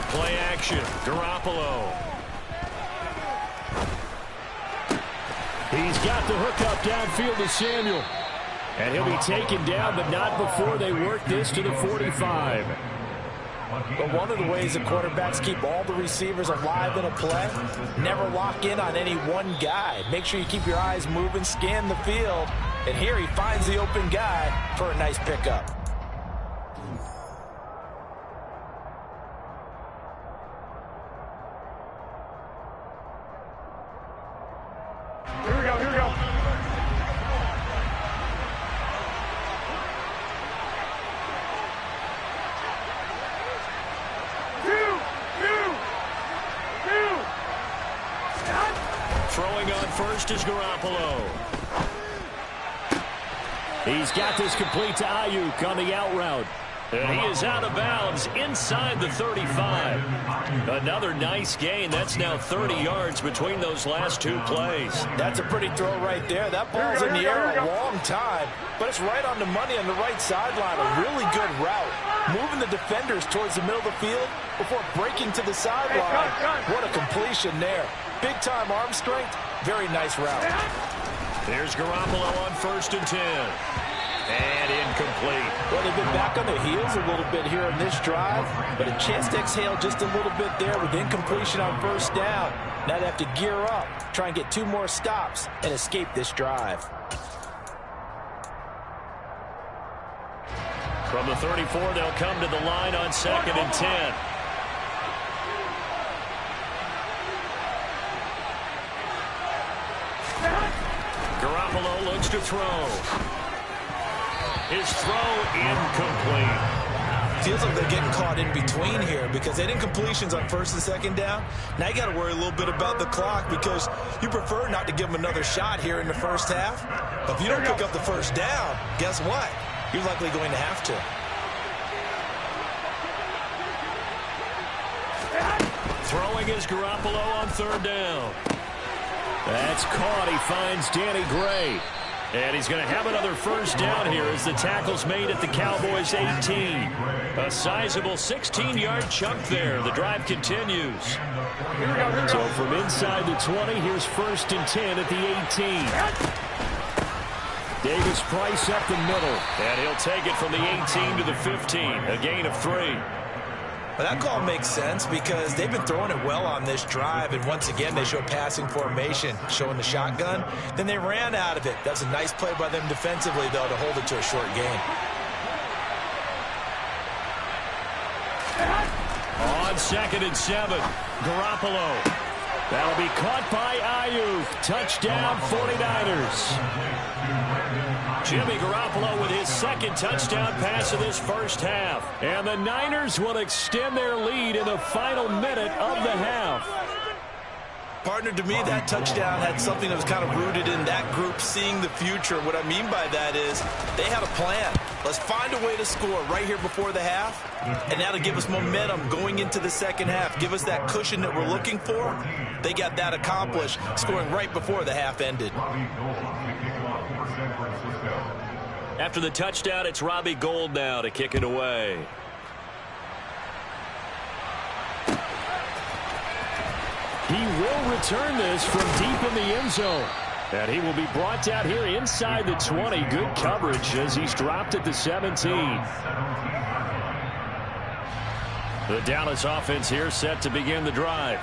Play action, Garoppolo. He's got the hook up downfield to Samuel. And he'll be taken down, but not before they work this to the 45. But one of the ways that quarterbacks keep all the receivers alive in a play, never lock in on any one guy. Make sure you keep your eyes moving, scan the field. And here he finds the open guy for a nice pickup. Here we go, here we go. Throwing on first is Garoppolo. He's got this complete to Ayuk on the out route. And he is out of bounds inside the 35. Another nice gain. That's now 30 yards between those last two plays. That's a pretty throw right there. That ball's in the air a long time, but it's right on the money on the right sideline. A really good route. moving the defenders towards the middle of the field before breaking to the sideline. What a completion there. Big-time arm strength. Very nice route. Here's Garoppolo on 1st and 10. And incomplete. Well, they've been back on their heels a little bit here in this drive, but a chance to exhale just a little bit there with incompletion on 1st down. Now they have to gear up, try and get 2 more stops, and escape this drive. From the 34, they'll come to the line on 2nd and 10. Garoppolo looks to throw. His throw incomplete. Feels like they're getting caught in between here because they didn't completions on 1st and 2nd down. Now you got to worry a little bit about the clock because you prefer not to give them another shot here in the 1st half. But if you don't pick up the 1st down, guess what? You're likely going to have to. Throwing is Garoppolo on 3rd down. That's caught. He finds Danny Gray. And he's going to have another 1st down here as the tackle's made at the Cowboys' 18. A sizable 16-yard chunk there. The drive continues. So from inside the 20, here's 1st and 10 at the 18. Davis Price up the middle. And he'll take it from the 18 to the 15. A gain of 3. Well, that call makes sense because they've been throwing it well on this drive, and once again they show passing formation, showing the shotgun. Then they ran out of it. That's a nice play by them defensively, though, to hold it to a short gain. On 2nd and 7, Garoppolo. That'll be caught by Ayuk. Touchdown, 49ers. Jimmy Garoppolo with his 2nd touchdown pass of this 1st half. And the Niners will extend their lead in the final minute of the half. Partner, to me, that touchdown had something that was kind of rooted in that group seeing the future. What I mean by that is they had a plan. Let's find a way to score right here before the half, and that'll give us momentum going into the 2nd half. Give us that cushion that we're looking for. They got that accomplished, scoring right before the half ended. After the touchdown, it's Robbie Gould now to kick it away. He will return this from deep in the end zone. And he will be brought down here inside the 20. Good coverage as he's dropped at the 17. The Dallas offense here set to begin the drive.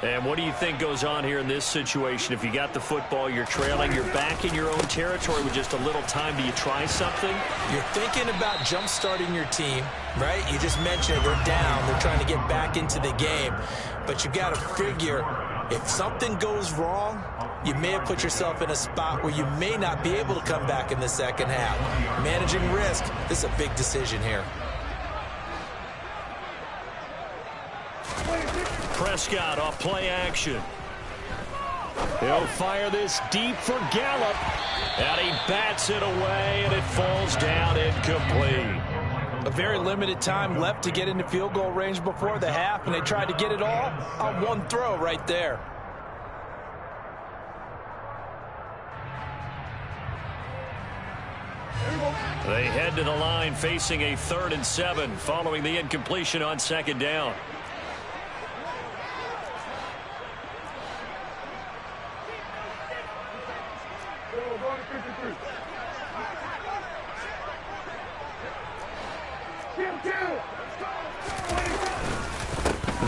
And what do you think goes on here in this situation? If you got the football, you're trailing, you're back in your own territory with just a little time. Do you try something? You're thinking about jump-starting your team, right? You just mentioned they're down. They're trying to get back into the game. But you got to figure if something goes wrong, you may have put yourself in a spot where you may not be able to come back in the 2nd half. Managing risk, this is a big decision here. Prescott off play action. He'll fire this deep for Gallup. And he bats it away, and it falls down incomplete. A very limited time left to get into field goal range before the half, and they tried to get it all on one throw right there. They head to the line facing a 3rd and 7 following the incompletion on 2nd down.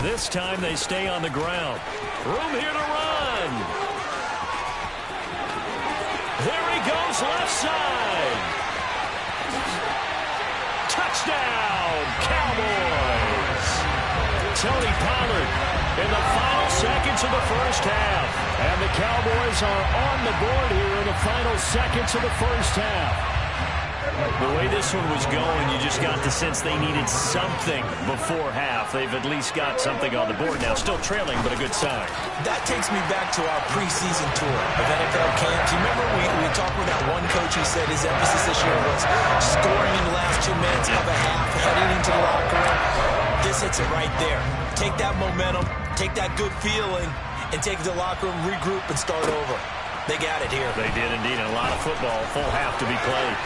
This time they stay on the ground. Room here to run. There he goes, left side. Touchdown, Cowboys. Tony Pollard in the final seconds of the 1st half. And the Cowboys are on the board here in the final seconds of the 1st half. The way this one was going, you just got the sense they needed something before half. They've at least got something on the board now. Still trailing, but a good sign. That takes me back to our preseason tour of NFL camps. You remember we talked with that one coach who said his emphasis this year was scoring in the last 2 minutes of a half, heading into the locker room. This hits it right there. Take that momentum, take that good feeling, and take it to the locker room, regroup, and start over. They got it here. They did indeed. A lot of football, full half to be played.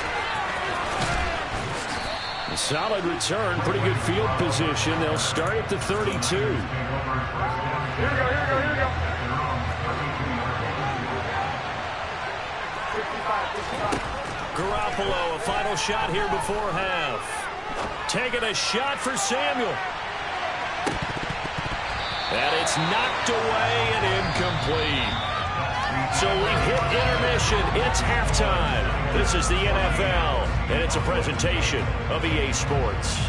A solid return, pretty good field position. They'll start at the 32. Here we go, here we go, here we go. 55. Garoppolo, a final shot here before half. Taking a shot for Samuel. And it's knocked away and incomplete. So we've hit intermission. It's halftime. This is the NFL, and it's a presentation of EA Sports.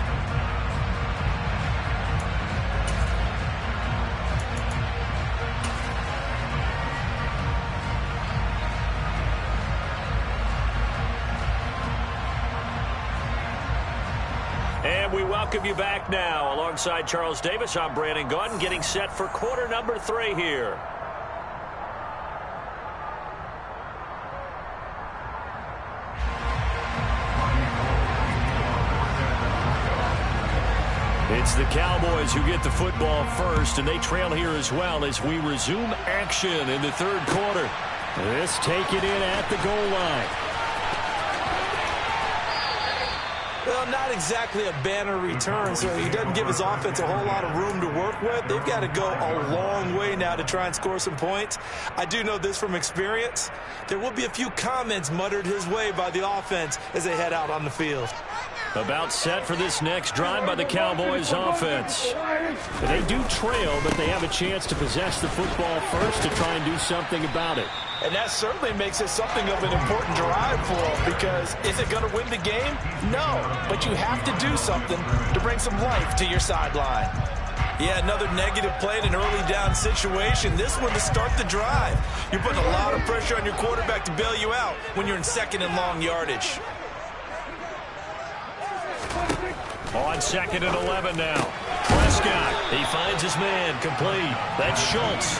And we welcome you back now. Alongside Charles Davis, I'm Brandon Gaudin, getting set for quarter number 3 here. It's the Cowboys who get the football first, and they trail here as well as we resume action in the third quarter. This taken in at the goal line. Well, not exactly a banner return, so he doesn't give his offense a whole lot of room to work with. They've got to go a long way now to try and score some points. I do know this from experience. There will be a few comments muttered his way by the offense as they head out on the field. About set for this next drive by the Cowboys offense. They do trail, but they have a chance to possess the football first to try and do something about it. And that certainly makes it something of an important drive for them, because is it going to win the game? No, but you have to do something to bring some life to your sideline. Yeah, another negative play in an early down situation. This one to start the drive. You're putting a lot of pressure on your quarterback to bail you out when you're in second and long yardage. On 2nd and 11 now. Prescott, he finds his man, complete. That's Schultz.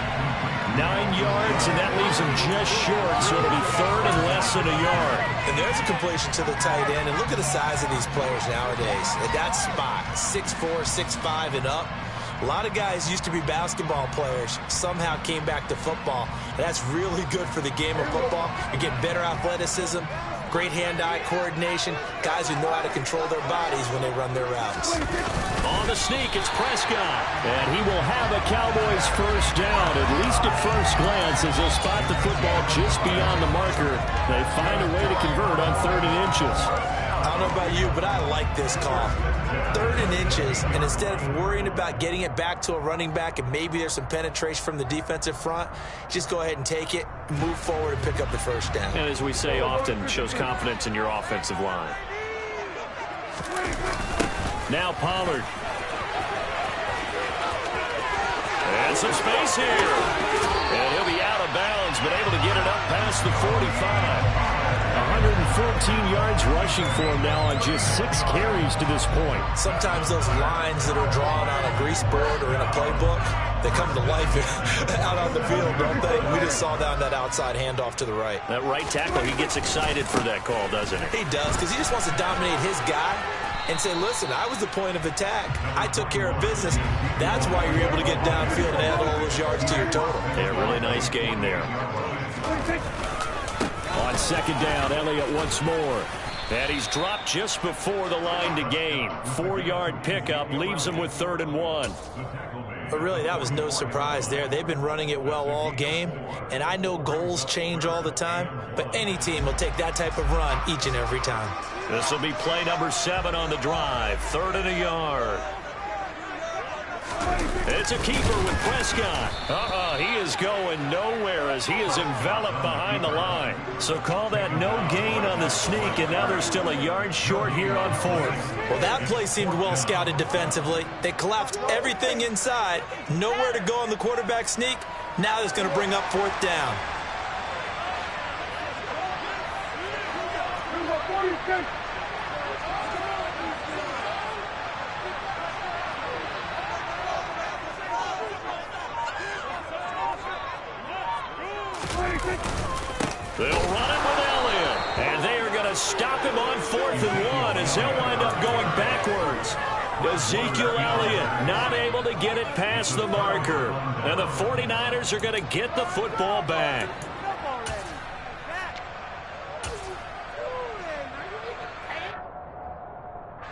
9 yards, and that leaves him just short, so it'll be third and less than a yard. And there's a completion to the tight end, and look at the size of these players nowadays. At that spot, 6'4", 6'5", and up. A lot of guys used to be basketball players, somehow came back to football. And that's really good for the game of football. You get better athleticism, great hand-eye coordination, guys who know how to control their bodies when they run their routes. On the sneak, it's Prescott. And he will have a Cowboys first down, at least at first glance, as they'll spot the football just beyond the marker. They find a way to convert on 3rd and inches. I don't know about you, but I like this call. 3rd and inches, and instead of worrying about getting it back to a running back and maybe there's some penetration from the defensive front, just go ahead and take it, move forward, and pick up the first down. And as we say often, shows confidence in your offensive line. Now Pollard. And some space here. And he'll be out of bounds, but able to get it up past the 45. 114 yards rushing for him now on just 6 carries to this point. Sometimes those lines that are drawn on a grease board or in a playbook, they come to life out on the field, don't they? We just saw down that outside handoff to the right. That right tackle, he gets excited for that call, doesn't he? He does, because he just wants to dominate his guy and say, listen, I was the point of attack. I took care of business. That's why you're able to get downfield and add all those yards to your total. Yeah, really nice gain there. On 2nd down, Elliott once more. And he's dropped just before the line to gain. 4-yard pickup leaves him with 3rd and 1. But really, that was no surprise there. They've been running it well all game. And I know goals change all the time, but any team will take that type of run each and every time. This will be play number 7 on the drive. 3rd and a yard. It's a keeper with Prescott. He is going nowhere as he is enveloped behind the line. So call that no gain on the sneak, and now they're still a yard short here on 4th. Well, that play seemed well scouted defensively. They collapsed everything inside. Nowhere to go on the quarterback sneak. Now it's going to bring up 4th down. They'll run it with Elliott, and they are going to stop him on 4th and 1 as they'll wind up going backwards. Ezekiel Elliott not able to get it past the marker, and the 49ers are going to get the football back.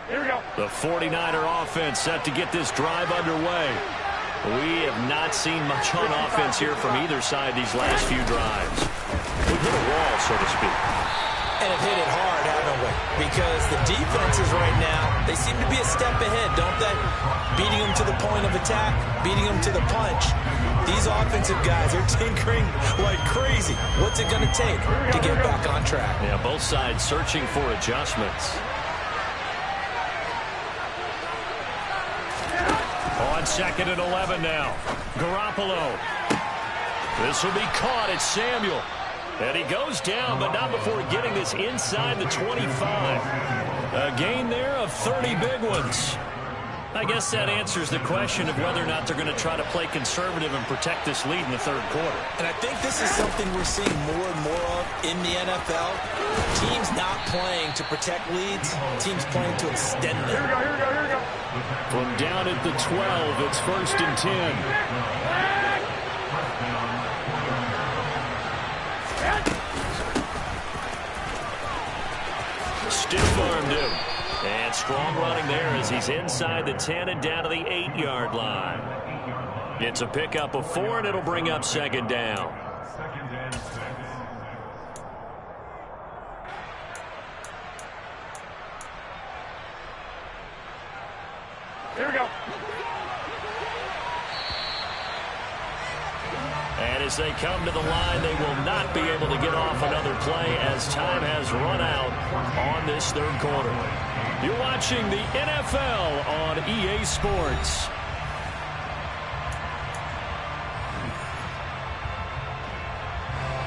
Here we go. The 49er offense set to get this drive underway. We have not seen much on offense here from either side these last few drives. We hit a wall, so to speak. And have hit it hard, haven't we? Because the defenses right now, they seem to be a step ahead, don't they? Beating them to the point of attack, beating them to the punch. These offensive guys are tinkering like crazy. What's it going to take to get back on track? Yeah, both sides searching for adjustments. On 2nd and 11 now. Garoppolo. This will be caught. It's Samuel. And he goes down, but not before getting this inside the 25. A gain there of 30 big ones. I guess that answers the question of whether or not they're going to try to play conservative and protect this lead in the third quarter. And I think this is something we're seeing more and more of in the NFL. Teams not playing to protect leads, teams playing to extend them. Here we go, here we go, here we go. From down at the 12, it's 1st and 10. Stiff-armed him. And strong running there as he's inside the 10 and down to the 8-yard line. It's a pickup of 4, and it'll bring up 2nd down. Here we go. And as they come to the line, they will not be able to get off another play as time has run out on this third quarter. You're watching the NFL on EA Sports.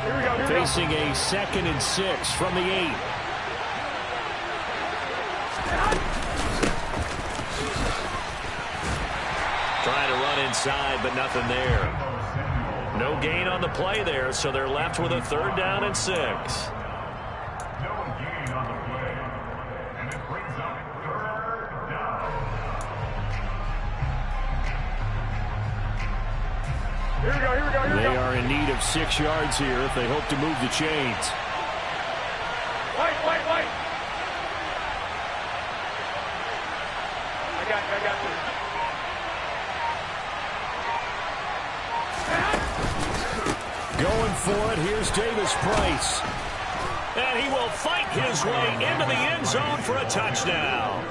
Here we go, here we go. Facing a 2nd and 6 from the 8. Trying to run inside, but nothing there. No gain on the play there, so they're left with a 3rd down and 6. No gain on the play. And it brings up 3rd down. Here we go, here we go, here we go. They are in need of 6 yards here if they hope to move the chains. Wait. I got this. Going for it, here's Davis Price. And he will fight his way into the end zone for a touchdown.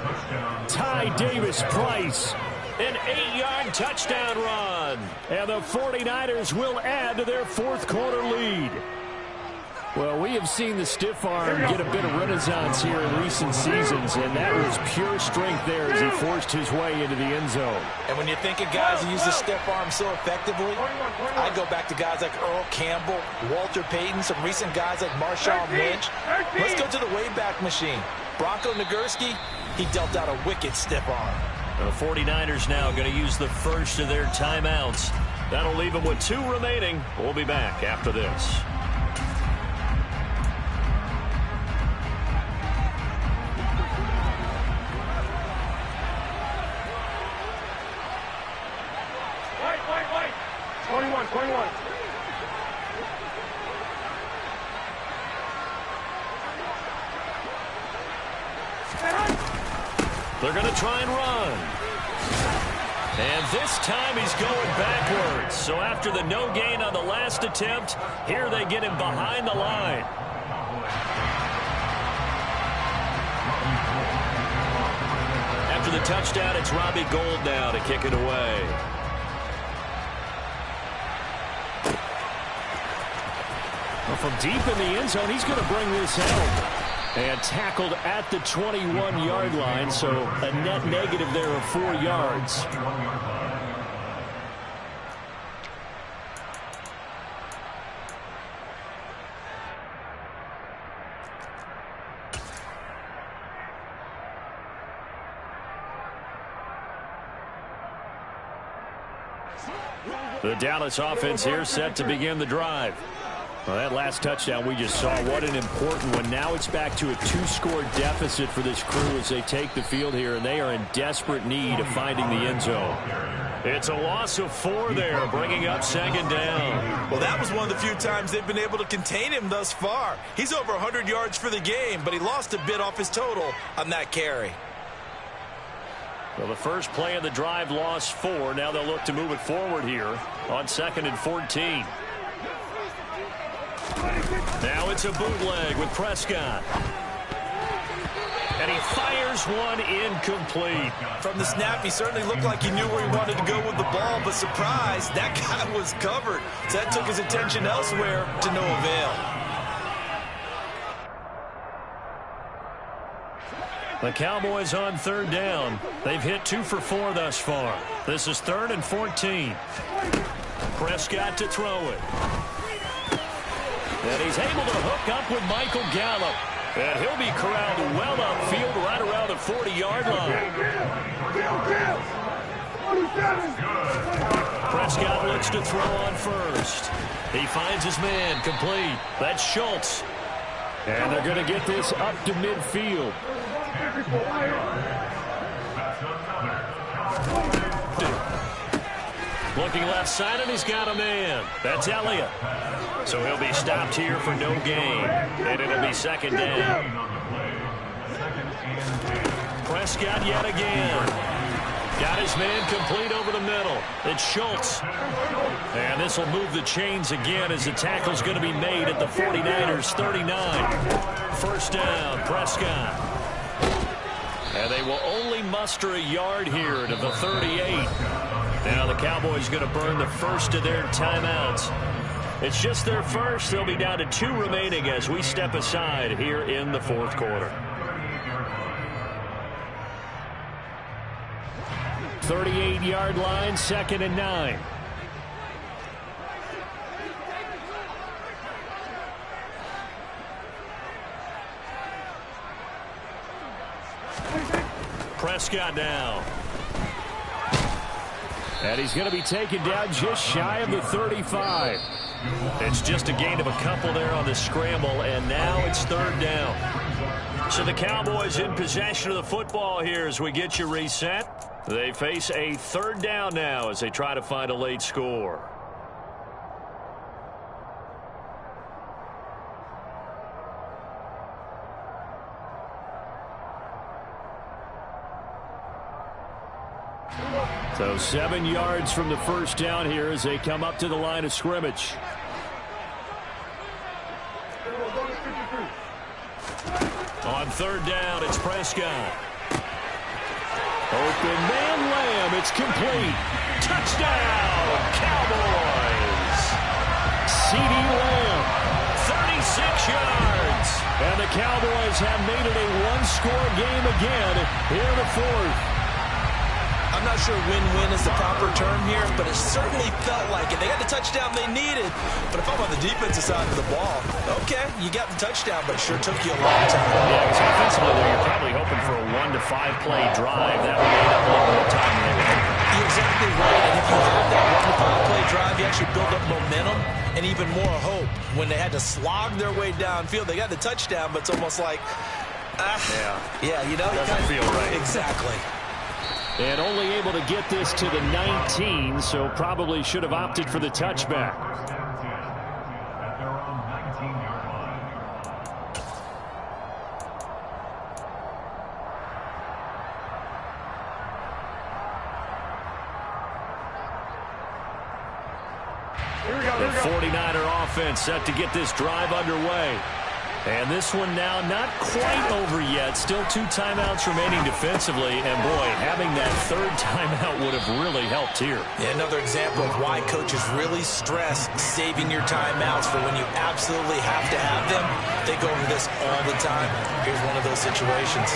Ty Davis Price. An 8-yard touchdown run. And the 49ers will add to their 4th quarter lead. Well, we have seen the stiff arm get a bit of renaissance here in recent seasons, and that was pure strength there as he forced his way into the end zone. And when you think of guys who use the stiff arm so effectively, I go back to guys like Earl Campbell, Walter Payton, some recent guys like Marshawn Lynch. Let's go to the Wayback Machine. Bronco Nagurski, he dealt out a wicked stiff arm. The 49ers now going to use the first of their timeouts. That'll leave them with 2 remaining. We'll be back after this. Wait. 21. They're going to try and run. And this time he's going backwards. So after the no gain on the last attempt, here they get him behind the line. After the touchdown, it's Robbie Gould now to kick it away. Well, from deep in the end zone, he's going to bring this home. And tackled at the 21-yard line, so a net negative there of 4 yards. The Dallas offense here set to begin the drive. Well, that last touchdown we just saw, what an important one. Now it's back to a 2-score deficit for this crew as they take the field here, and they are in desperate need of finding the end zone. It's a loss of 4 there, bringing up 2nd down. Well, that was one of the few times they've been able to contain him thus far. He's over 100 yards for the game, but he lost a bit off his total on that carry. Well, the first play of the drive lost 4. Now they'll look to move it forward here on 2nd and 14. Now it's a bootleg with Prescott. And he fires one incomplete. From the snap, he certainly looked like he knew where he wanted to go with the ball, but surprise, that guy was covered. So that took his attention elsewhere to no avail. The Cowboys on 3rd down. They've hit 2 for 4 thus far. This is 3rd and 14. Prescott to throw it. And he's able to hook up with Michael Gallup. And he'll be corralled well upfield right around the 40-yard line. Prescott looks to throw on first. He finds his man complete. That's Schultz. And they're going to get this up to midfield. Looking left side, and he's got a man. That's Elliott. So he'll be stopped here for no gain. And it'll be 2nd down. Prescott yet again. Got his man complete over the middle. It's Schultz. And this will move the chains again as the tackle's going to be made at the 49ers 39. 1st down, Prescott. And they will only muster a yard here to the 38. Now the Cowboys going to burn the first of their timeouts. It's just their first. They'll be down to 2 remaining as we step aside here in the 4th quarter. 38-yard line, 2nd and 9. Prescott now. And he's going to be taken down just shy of the 35. It's just a gain of a couple there on the scramble, and now it's 3rd down. So the Cowboys in possession of the football here as we get you reset. They face a 3rd down now as they try to find a late score. So 7 yards from the 1st down here as they come up to the line of scrimmage. On 3rd down, it's Prescott. Open man Lamb. It's complete. Touchdown, Cowboys. C.D. Lamb, 36 yards. And the Cowboys have made it a 1-score game again here in the 4th. I'm not sure win-win is the proper term here, but it certainly felt like it. They got the touchdown they needed, but if I'm on the defensive side of the ball, okay, you got the touchdown, but it sure took you a long time. Yeah, because offensively, though, you're probably hoping for a 1 to 5 play drive. That would end up a little more time than they were. You're exactly right, and if you have that 1 to 5 play drive, you actually build up momentum and even more hope. When they had to slog their way downfield, they got the touchdown, but it's almost like, yeah, you know, doesn't feel right. Exactly. And only able to get this to the 19, so probably should have opted for the touchback. At their own 19-yard line. The 49er offense set to get this drive underway. And this one now not quite over yet. Still 2 timeouts remaining defensively. And, boy, having that 3rd timeout would have really helped here. Yeah, another example of why coaches really stress saving your timeouts for when you absolutely have to have them. They go over this all the time. Here's one of those situations.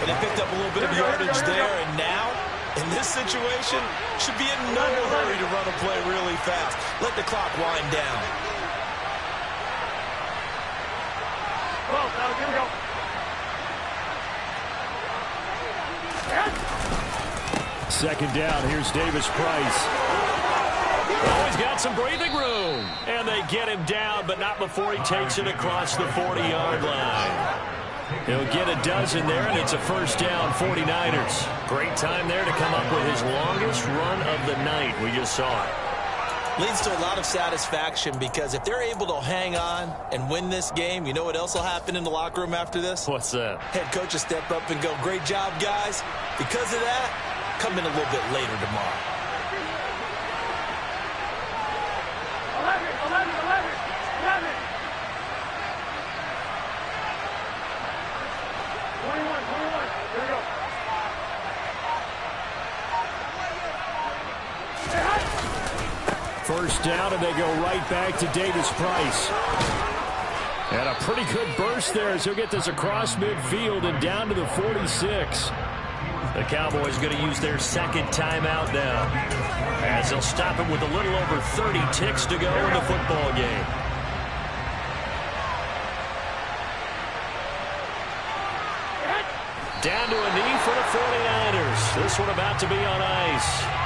But they picked up a little bit of yardage there, and now, in this situation, should be in no hurry to run a play really fast. Let the clock wind down. Here we go. 2nd down. Here's Davis Price. Oh, he's got some breathing room. And they get him down, but not before he takes it across the 40-yard line. He'll get a dozen there, and it's a 1st down, 49ers. Great time there to come up with his longest run of the night. We just saw it. Leads to a lot of satisfaction because if they're able to hang on and win this game, you know what else will happen in the locker room after this? What's that? Head coach will step up and go, great job, guys. Because of that, come in a little bit later tomorrow. 21. Here we go. First down, and they go right back to Davis Price. And a pretty good burst there as he'll get this across midfield and down to the 46. The Cowboys going to use their second timeout now, as they'll stop it with a little over 30 ticks to go in the football game. Down to a knee for the 49ers. This one about to be on ice.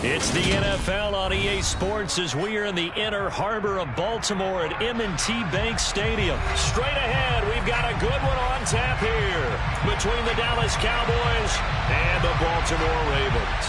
It's the NFL on EA Sports as we are in the inner harbor of Baltimore at M&T Bank Stadium. Straight ahead, we've got a good one on tap here between the Dallas Cowboys and the Baltimore Ravens.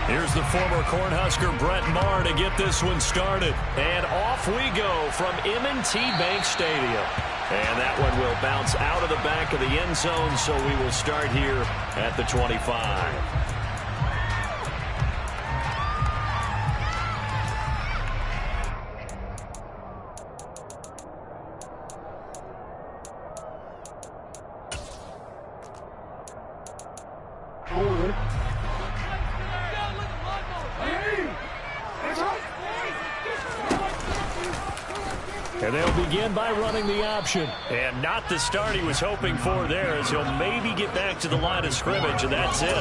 Here's the former Cornhusker Brett Maher to get this one started. And off we go from M&T Bank Stadium. And that one will bounce out of the back of the end zone, so we will start here at the 25. And they'll begin by running the option. And not the start he was hoping for there, as he'll maybe get back to the line of scrimmage, and that's it.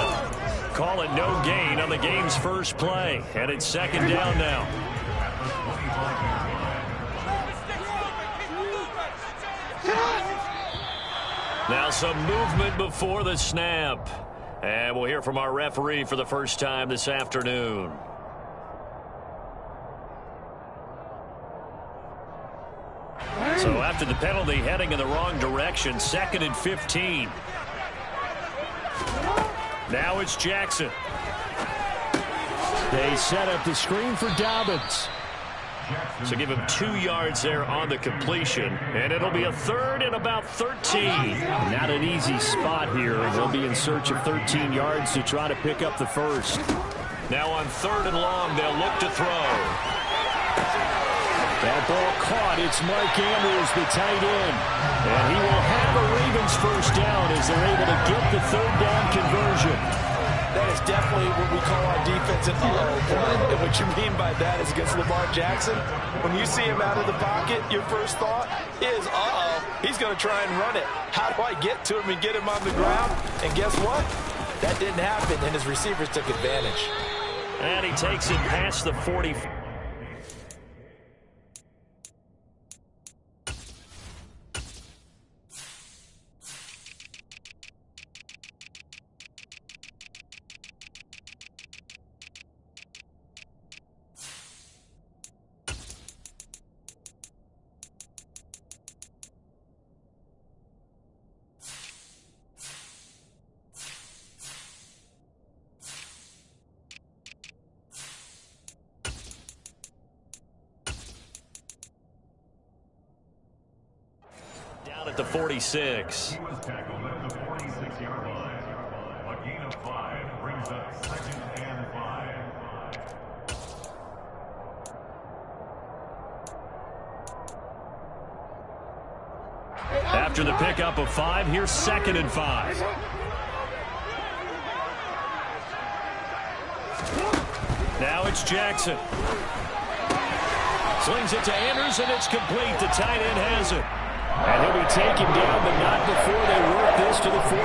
Call it no gain on the game's first play. And it's second down now. Now some movement before the snap. And we'll hear from our referee for the first time this afternoon. So after the penalty, heading in the wrong direction, 2nd and 15. Now it's Jackson. They set up the screen for Dobbins. So give him 2 yards there on the completion. And it'll be a 3rd and about 13. Not an easy spot here. They'll be in search of 13 yards to try to pick up the first. Now on 3rd and long, they'll look to throw. That ball caught. It's Mark Andrews, the tight end. And he will have a Ravens first down as they're able to get the 3rd down conversion. That is definitely what we call our defense an uh-oh play. And what you mean by that is against Lamar Jackson, when you see him out of the pocket, your first thought is, uh-oh, he's going to try and run it. How do I get to him and get him on the ground? And guess what? That didn't happen, and his receivers took advantage. And he takes it past the 40. At the 46. He was tackled at the 46-yard line. A gain of 5 brings up 2nd and 5. After the pickup of 5, here's 2nd and 5. Now it's Jackson. Slings it to Andrews, and it's complete. The tight end has it. And he'll be taken down, but not before they work this to the 45.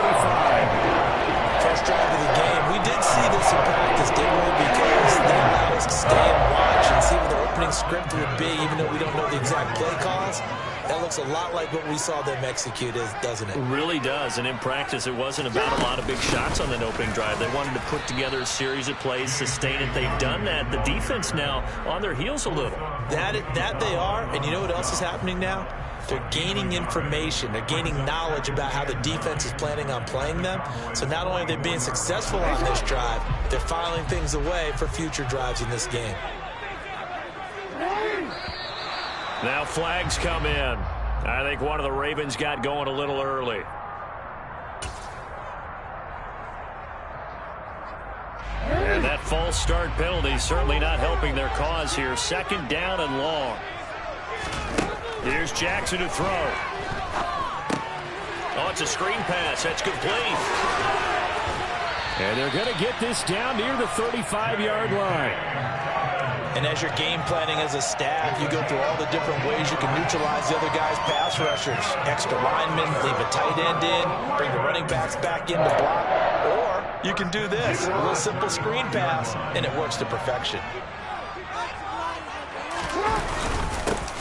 First drive of the game. We did see this in practice, didn't we? Because they allowed us to stay and watch and see what the opening script would be, even though we don't know the exact play calls. That looks a lot like what we saw them execute, doesn't it? It really does. And in practice, it wasn't about a lot of big shots on that opening drive. They wanted to put together a series of plays, sustain it. They've done that. The defense now on their heels a little. That they are. And you know what else is happening now? They're gaining information. They're gaining knowledge about how the defense is planning on playing them. So not only are they being successful on this drive, they're filing things away for future drives in this game. Now flags come in. I think one of the Ravens got going a little early. And that false start penalty certainly not helping their cause here. 2nd down and long. Here's Jackson to throw. Oh, it's a screen pass. That's complete. And they're going to get this down near the 35-yard line. And as you're game planning as a staff, you go through all the different ways you can neutralize the other guy's pass rushers. Extra linemen, leave a tight end in, bring the running backs back in to block. Or you can do this, a little simple screen pass, and it works to perfection.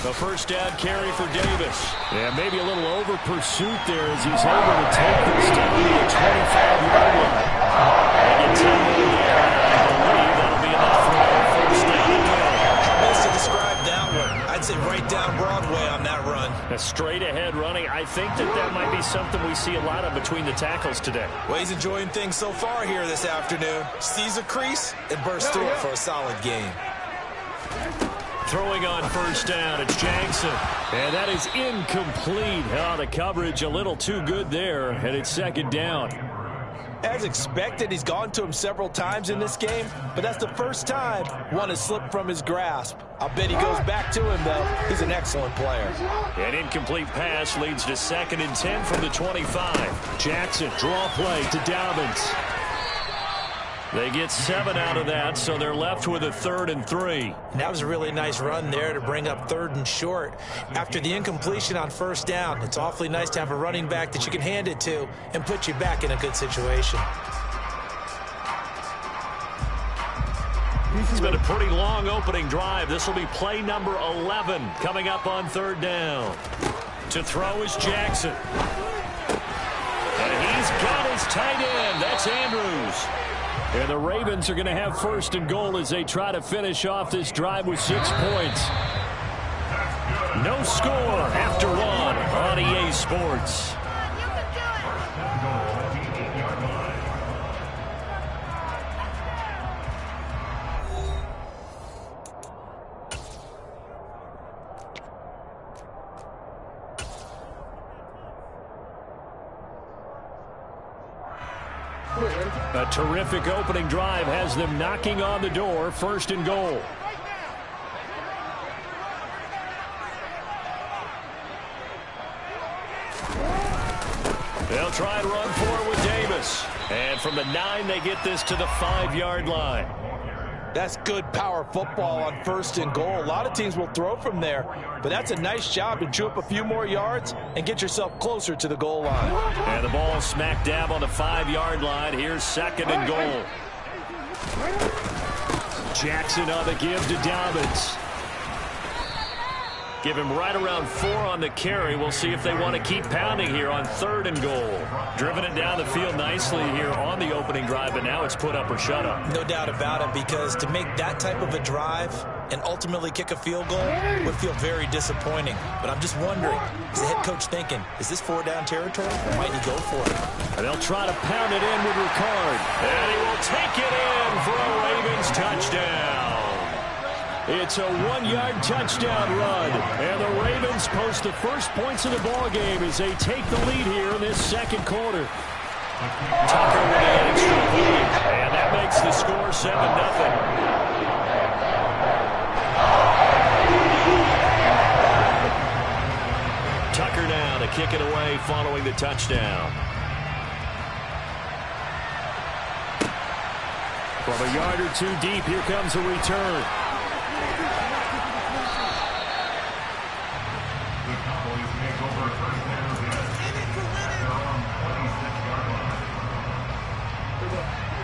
The first down carry for Davis. Yeah, maybe a little over pursuit there as he's able to take this down to the 25-yard line. They get 10 more there. I believe that'll be enough for a first down. How best to describe that one? I'd say right down Broadway on that run. A straight-ahead running. I think that might be something we see a lot of between the tackles today. Well, he's enjoying things so far here this afternoon. Sees a crease and bursts through it for a solid gain. Throwing on first down, it's Jackson. And that is incomplete. Oh, the coverage a little too good there, and it's second down. As expected, he's gone to him several times in this game, but that's the first time one has slipped from his grasp. I'll bet he goes back to him, though. He's an excellent player. An incomplete pass leads to 2nd and 10 from the 25. Jackson, draw play to Dobbins. They get 7 out of that, so they're left with a 3rd and 3. And that was a really nice run there to bring up 3rd and short. After the incompletion on first down, it's awfully nice to have a running back that you can hand it to and put you back in a good situation. It's been a pretty long opening drive. This will be play number 11 coming up on 3rd down. To throw is Jackson. And he's got his tight end. That's Andrews. And the Ravens are going to have 1st and goal as they try to finish off this drive with 6 points. No score after 1 on EA Sports. A terrific opening drive has them knocking on the door. 1st and goal. They'll try and run for it with Davis. And from the 9, they get this to the 5-yard line. That's good power football on 1st and goal. A lot of teams will throw from there, but that's a nice job to chew up a few more yards and get yourself closer to the goal line. And the ball smack dab on the 5-yard line. Here's 2nd and goal. Jackson on the give to Dobbins. Give him right around 4 on the carry. We'll see if they want to keep pounding here on 3rd and goal. Driven it down the field nicely here on the opening drive, but now it's put up or shut up. No doubt about it, because to make that type of a drive and ultimately kick a field goal would feel very disappointing. But I'm just wondering, is the head coach thinking, is this 4-down territory, or might he go for it? And they'll try to pound it in with Ricard. And he will take it in for a Ravens touchdown. It's a 1-yard touchdown run. And the Ravens post the first points of the ball game as they take the lead here in this 2nd quarter. Tucker with the extra point. And that makes the score 7-0. Tucker now to kick it away following the touchdown. From a yard or 2 deep, here comes a return.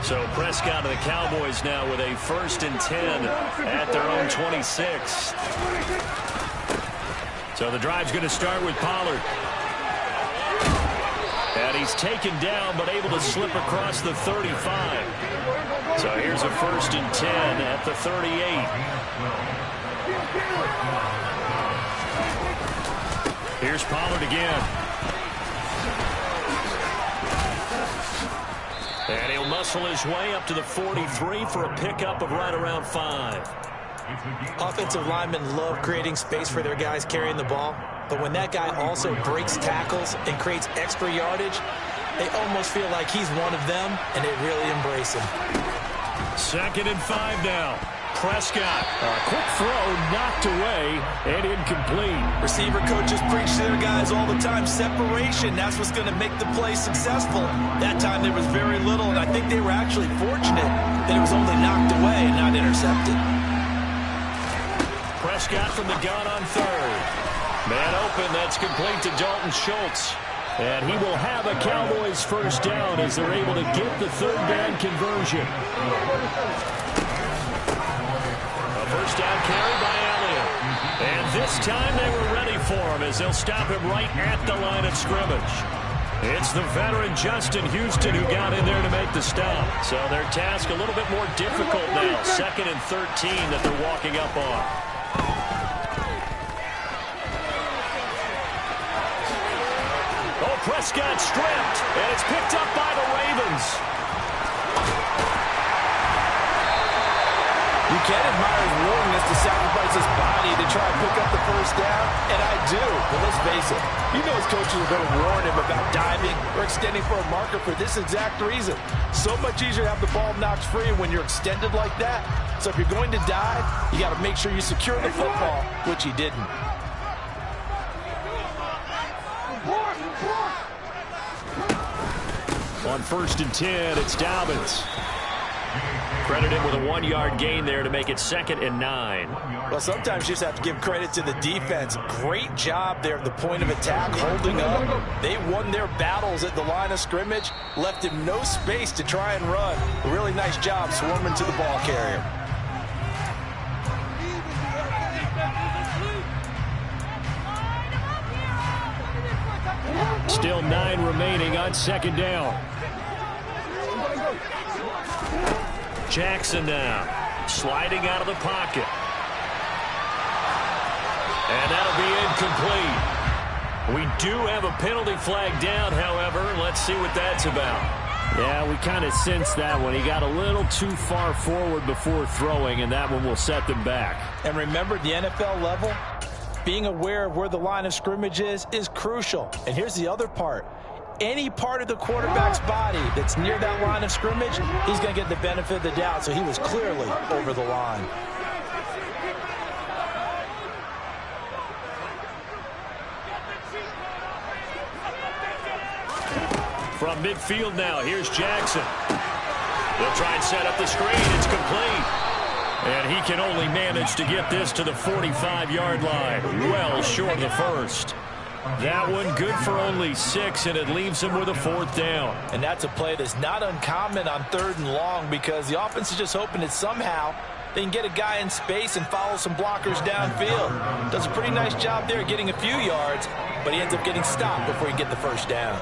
So Prescott of the Cowboys now with a 1st and 10 at their own 26. So the drive's going to start with Pollard. And he's taken down but able to slip across the 35. So here's a 1st and 10 at the 38. Here's Pollard again. And he'll muscle his way up to the 43 for a pickup of right around 5. Offensive linemen love creating space for their guys carrying the ball, but when that guy also breaks tackles and creates extra yardage, they almost feel like he's one of them, and they really embrace him. 2nd and 5 now. Prescott. A quick throw knocked away and incomplete. Receiver coaches preach to their guys all the time. Separation, that's what's going to make the play successful. That time there was very little, and I think they were actually fortunate that it was only knocked away and not intercepted. Prescott from the gun on third. Man open, that's complete to Dalton Schultz. And he will have a Cowboys first down as they're able to get the third down conversion. A first down carry by Elliott. And this time they were ready for him as they'll stop him right at the line of scrimmage. It's the veteran Justin Houston who got in there to make the stop. So their task a little bit more difficult now. 2nd and 13 that they're walking up on. Prescott stripped, and it's picked up by the Ravens. You can admire his willingness to sacrifice his body to try and pick up the first down, and I do. But let's face it, you know his coaches are going to warn him about diving or extending for a marker for this exact reason. So much easier to have the ball knocked free when you're extended like that. So if you're going to dive, you got to make sure you secure the football, which he didn't. On 1st and 10, it's Dobbins. Credited with a 1-yard gain there to make it 2nd and 9. Well, sometimes you just have to give credit to the defense. Great job there at the point of attack, holding up. They won their battles at the line of scrimmage, left him no space to try and run. A really nice job swarming to the ball carrier. Still 9 remaining on 2nd down. Jackson now, sliding out of the pocket. And that'll be incomplete. We do have a penalty flag down, however. Let's see what that's about. Yeah, we kind of sensed that one. He got a little too far forward before throwing, and that one will set them back. And remember, the NFL level, being aware of where the line of scrimmage is crucial. And here's the other part. Any part of the quarterback's body that's near that line of scrimmage, he's going to get the benefit of the doubt. So he was clearly over the line. From midfield now, here's Jackson. They'll try and set up the screen. It's complete. And he can only manage to get this to the 45-yard line. Well short of the first. That one good for only 6, and it leaves him with a 4th down. And that's a play that's not uncommon on 3rd and long because the offense is just hoping that somehow they can get a guy in space and follow some blockers downfield. Does a pretty nice job there getting a few yards, but he ends up getting stopped before he can get the first down.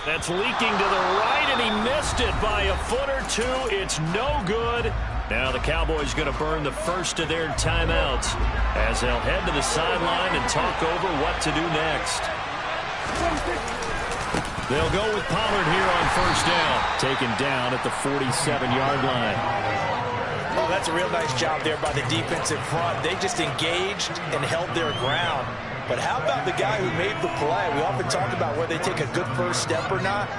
That's leaking to the right, and he missed it by a foot or two. It's no good. Now the Cowboys going to burn the first of their timeouts as they'll head to the sideline and talk over what to do next. They'll go with Pollard here on 1st down. Taken down at the 47-yard line. Oh, that's a real nice job there by the defensive front. They just engaged and held their ground. But how about the guy who made the play? We often talk about whether they take a good first step or not.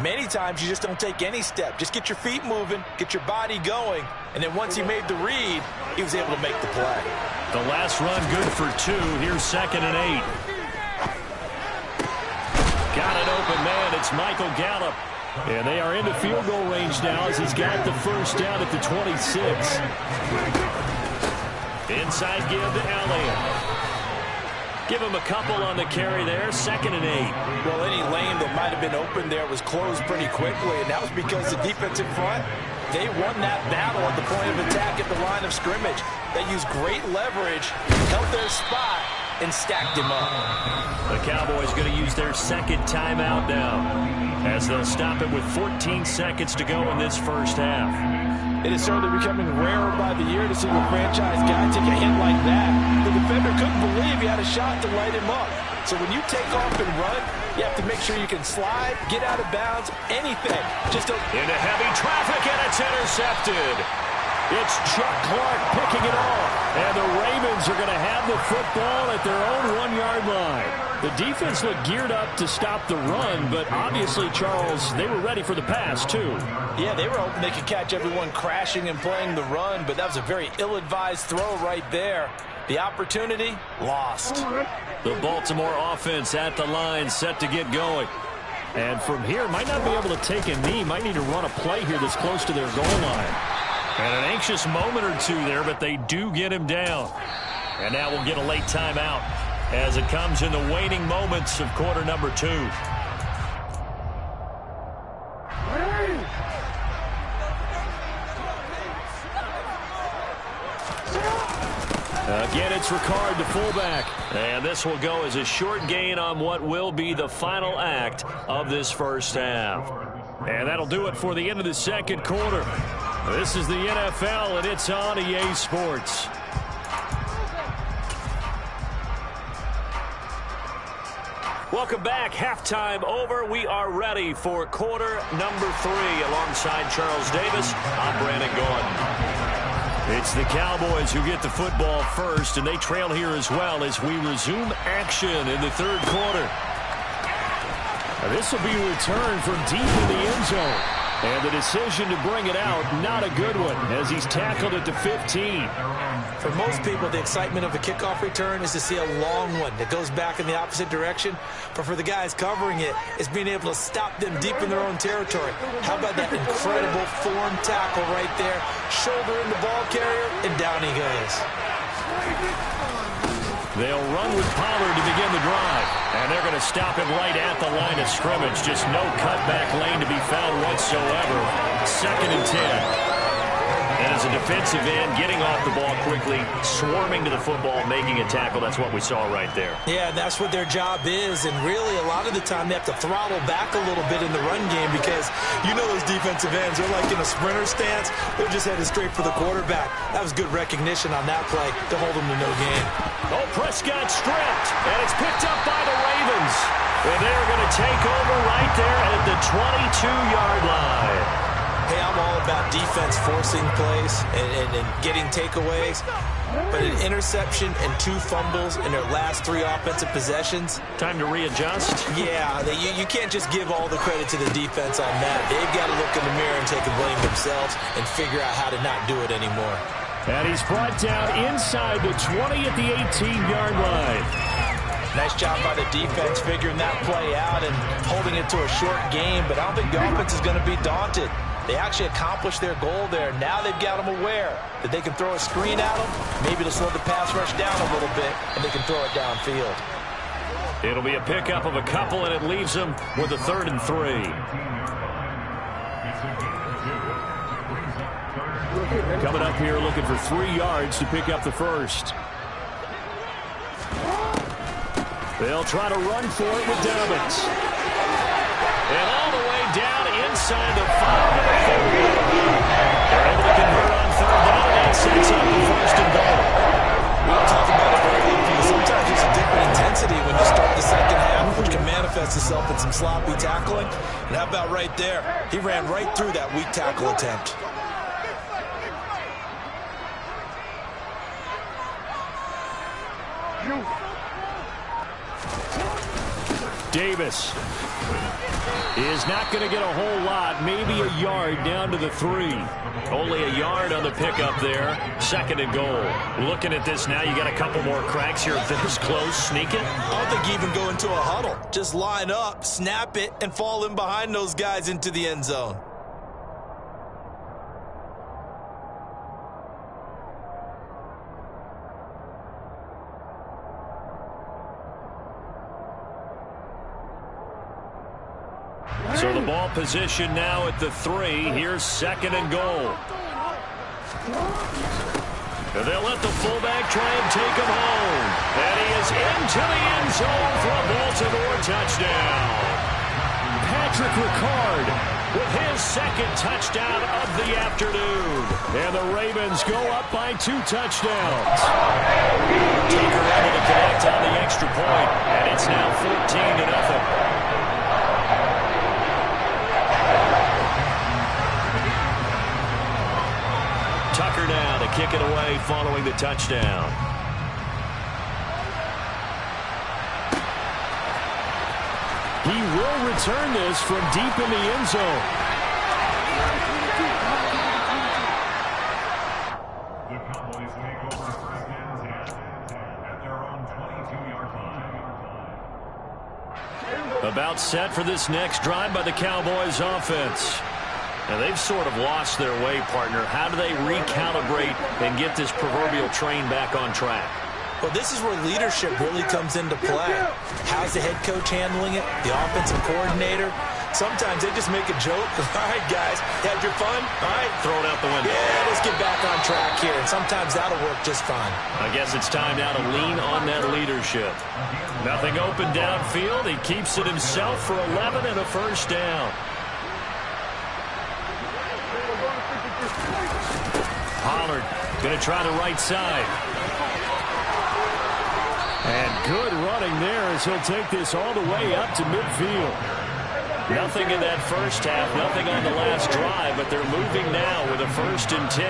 Many times you just don't take any step. Just get your feet moving, get your body going, and then once he made the read, he was able to make the play. The last run good for 2. Here's 2nd and 8. Got an open man. It's Michael Gallup. And they are into field goal range now as he's got the first down at the 26. Inside give to Elliott. Give him a couple on the carry there. 2nd and 8. Well, any lane that might have been open there was closed pretty quickly, and that was because the defensive front, they won that battle at the point of attack at the line of scrimmage. They used great leverage, held their spot, and stacked him up. The Cowboys going to use their 2nd timeout now as they'll stop it with 14 seconds to go in this first half. It is certainly becoming rarer by the year to see a franchise guy take a hit like that. The defender couldn't believe he had a shot to light him up. So when you take off and run, you have to make sure you can slide, get out of bounds, anything. Just don't... Into heavy traffic, and it's intercepted. It's Chuck Clark picking it off. And the Ravens are going to have the football at their own 1-yard line. The defense looked geared up to stop the run, but obviously, Charles, they were ready for the pass, too. Yeah, they were hoping they could catch everyone crashing and playing the run, but that was a very ill-advised throw right there. The opportunity, lost. The Baltimore offense at the line, set to get going. And from here, might not be able to take a knee. Might need to run a play here that's close to their goal line. And an anxious moment or two there, but they do get him down. And now we'll get a late timeout as it comes in the waning moments of quarter number 2. Again, it's Ricard, the fullback. And this will go as a short gain on what will be the final act of this first half. And that'll do it for the end of the second quarter. This is the NFL, and it's on EA Sports. Welcome back. Halftime over. We are ready for quarter number 3. Alongside Charles Davis, I'm Brandon Gordon. It's the Cowboys who get the football first, and they trail here as well as we resume action in the third quarter. Now, this will be a return from deep in the end zone. And the decision to bring it out, not a good one, as he's tackled at the 15. For most people, the excitement of a kickoff return is to see a long one that goes back in the opposite direction. But for the guys covering it, it's being able to stop them deep in their own territory. How about that incredible form tackle right there? Shoulder in the ball carrier, and down he goes. They'll run with Pollard to begin the drive. And they're going to stop him right at the line of scrimmage. Just no cutback lane to be found whatsoever. 2nd and 10. And as a defensive end, getting off the ball quickly, swarming to the football, making a tackle. That's what we saw right there. Yeah, and that's what their job is. And really, a lot of the time, they have to throttle back a little bit in the run game because you know those defensive ends, they're like in a sprinter stance. They're just headed straight for the quarterback. That was good recognition on that play to hold them to no gain. Oh, Prescott stripped, and it's picked up by the Ravens. And they're going to take over right there at the 22-yard line. Hey, I'm all about defense forcing plays and getting takeaways. But an interception and 2 fumbles in their last 3 offensive possessions. Time to readjust? Yeah, you can't just give all the credit to the defense on that. They've got to look in the mirror and take the blame themselves and figure out how to not do it anymore. And he's brought down inside the 20 at the 18-yard line. Nice job by the defense figuring that play out and holding it to a short game. But I don't think the offense is going to be daunted. They actually accomplished their goal there. Now they've got them aware that they can throw a screen at them, maybe to slow the pass rush down a little bit, and they can throw it downfield. It'll be a pickup of a couple, and it leaves them with a 3rd and 3. Coming up here looking for 3 yards to pick up the first. They'll try to run for it with Dobbins. And all the way down inside the 5. They're able to convert on 3rd down, and that sets up the 1st and goal. We don't talk about it very often. Sometimes there's a different intensity when you start the second half, which can manifest itself in some sloppy tackling. And how about right there? He ran right through that weak tackle attempt. Davis is not going to get a whole lot, maybe a yard down to the 3. Only a yard on the pickup there. 2nd and goal. Looking at this now, you got a couple more cracks here. This close, sneak it. I don't think you even go into a huddle. Just line up, snap it, and fall in behind those guys into the end zone. So the ball position now at the 3. Here's 2nd and goal. They'll let the fullback try and take him home. And he is into the end zone for a Baltimore touchdown. Patrick Ricard with his 2nd touchdown of the afternoon. And the Ravens go up by 2 touchdowns. Tucker able to connect on the extra point, and it's now 14-0. Tucker now to kick it away following the touchdown. He will return this from deep in the end zone. The Cowboys take over 1st and 10 at their own 22-yard line. About set for this next drive by the Cowboys offense. Now they've sort of lost their way, partner. How do they recalibrate and get this proverbial train back on track? Well, this is where leadership really comes into play. How's the head coach handling it? The offensive coordinator? Sometimes they just make a joke. All right, guys, had your fun? All right. Throw it out the window. Yeah, let's get back on track here. And sometimes that'll work just fine. I guess it's time now to lean on that leadership. Nothing open downfield. He keeps it himself for 11 and a first down. Pollard going to try the right side. And good running there as he'll take this all the way up to midfield. Nothing in that first half, nothing on the last drive, but they're moving now with a 1st and 10.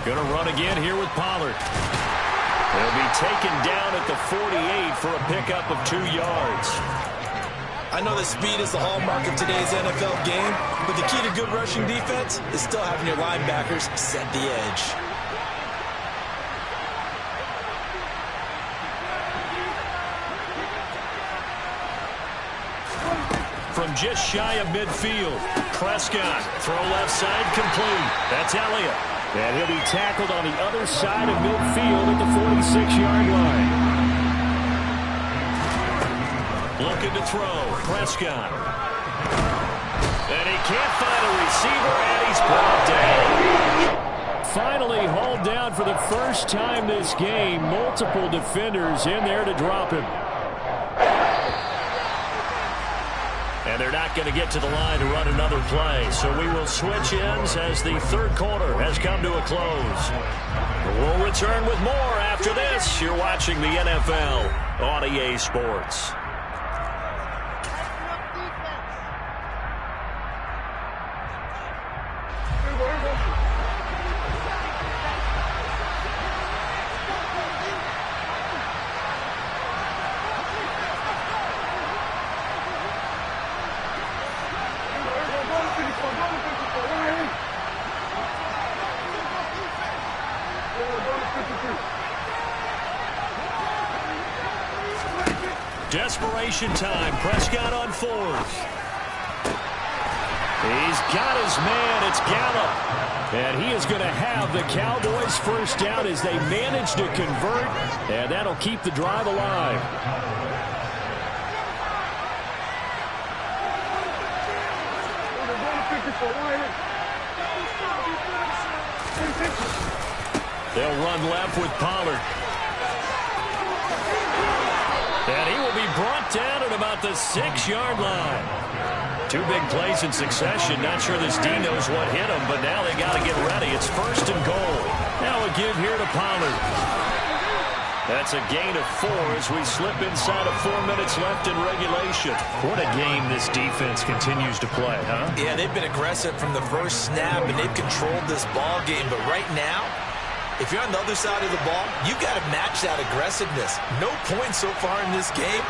Going to run again here with Pollard. He'll be taken down at the 48 for a pickup of 2 yards. I know that speed is the hallmark of today's NFL game, but the key to good rushing defense is still having your linebackers set the edge. From just shy of midfield, Prescott, throw left side complete. That's Elliott. And he'll be tackled on the other side of midfield at the 46-yard line. Looking to throw, Prescott. And he can't find a receiver, and he's brought down. Finally hauled down for the first time this game. Multiple defenders in there to drop him. And they're not going to get to the line to run another play. So we will switch ends as the third quarter has come to a close. We'll return with more after this. You're watching the NFL on EA Sports. Desperation time. Prescott on 4th. He's got his man. It's Gallup. And he is going to have the Cowboys first down as they manage to convert. And that'll keep the drive alive. They'll run left with Pollard. And he will be brought down at about the 6-yard line. 2 big plays in succession. Not sure this D knows what hit him, but now they got to get ready. It's 1st and goal. Now a give here to Pollard. That's a gain of 4 as we slip inside of 4 minutes left in regulation. What a game this defense continues to play, huh? Yeah, they've been aggressive from the first snap, and they've controlled this ball game. But right now, if you're on the other side of the ball, you've got to match that aggressiveness. No points so far in this game.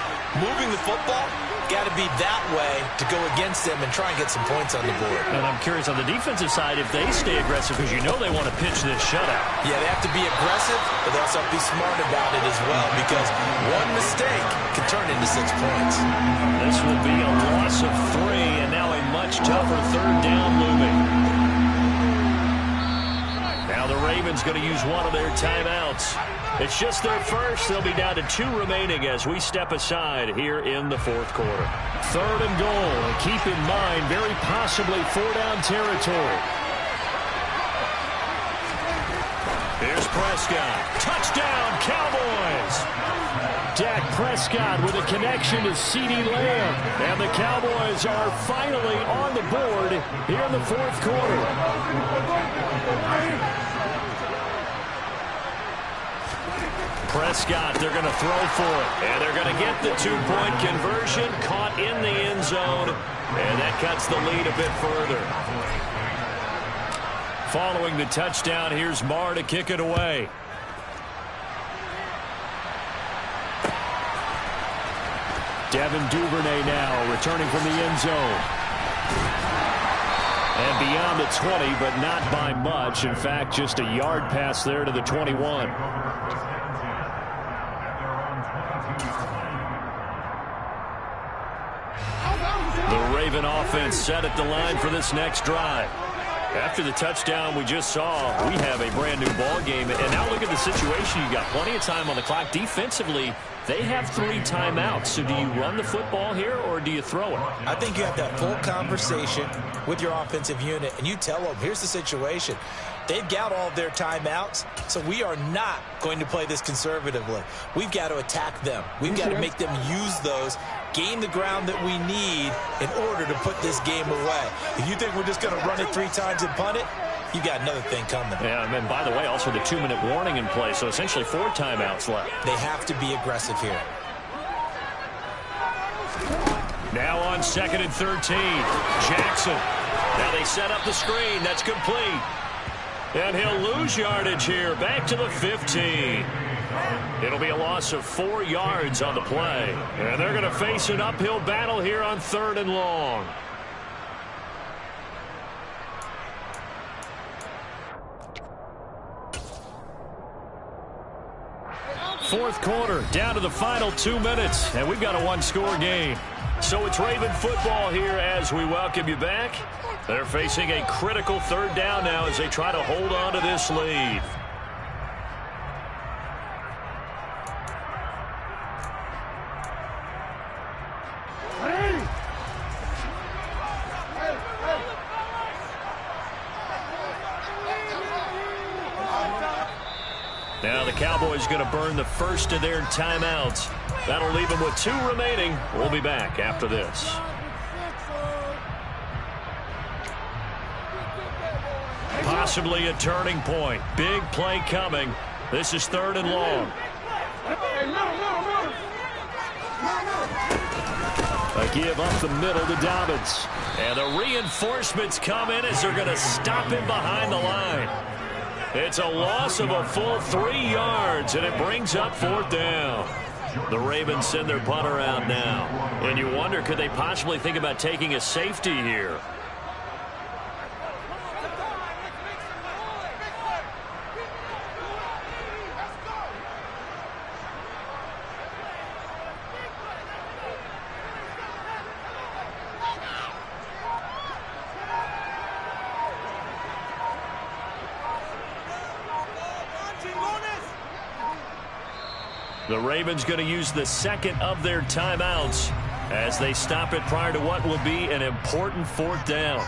Moving the football, got to be that way to go against them and try and get some points on the board. And I'm curious on the defensive side if they stay aggressive, because you know they want to pitch this shutout. Yeah, they have to be aggressive, but they also have to be smart about it as well, because one mistake can turn into 6 points. This will be a loss of 3, and now a much tougher 3rd down looming. Now the Ravens going to use one of their timeouts. It's just their first. They'll be down to 2 remaining as we step aside here in the 4th quarter. 3rd and goal. And keep in mind, very possibly 4-down territory. Here's Prescott. Touchdown, Cowboys! Dak Prescott with a connection to CeeDee Lamb. And the Cowboys are finally on the board here in the 4th quarter. Prescott, they're going to throw for it. And they're going to get the 2-point conversion. Caught in the end zone. And that cuts the lead a bit further. Following the touchdown, here's Marr to kick it away. Devin Duvernay now returning from the end zone. And beyond the 20, but not by much. In fact, just a yard pass there to the 21. Raven offense set at the line for this next drive. After the touchdown we just saw, we have a brand new ball game. And now look at the situation. You got plenty of time on the clock. Defensively, they have 3 timeouts. So do you run the football here or do you throw it? I think you have that full conversation with your offensive unit, and you tell them, here's the situation. They've got all of their timeouts, so we are not going to play this conservatively. We've got to attack them. We've got to make them use those, gain the ground that we need in order to put this game away. If you think we're just going to run it 3 times and punt it, you got another thing coming. Yeah, and by the way, also the 2-minute warning in play, so essentially 4 timeouts left. They have to be aggressive here. Now on 2nd and 13, Jackson. Now they set up the screen. That's complete. And he'll lose yardage here, back to the 15. It'll be a loss of 4 yards on the play. And they're going to face an uphill battle here on 3rd and long. Fourth quarter, down to the final 2 minutes, and we've got a 1-score game. So it's Raven football here as we welcome you back. They're facing a critical 3rd down now as they try to hold on to this lead. Now the Cowboys going to burn the first of their timeouts. That'll leave them with 2 remaining. We'll be back after this. Possibly a turning point. Big play coming. This is 3rd and long. A give up the middle to Dobbins. And the reinforcements come in as they're going to stop him behind the line. It's a loss of a full 3 yards, and it brings up 4th down. The Ravens send their punter out now. And you wonder, could they possibly think about taking a safety here? The Ravens going to use the 2nd of their timeouts as they stop it prior to what will be an important 4th down.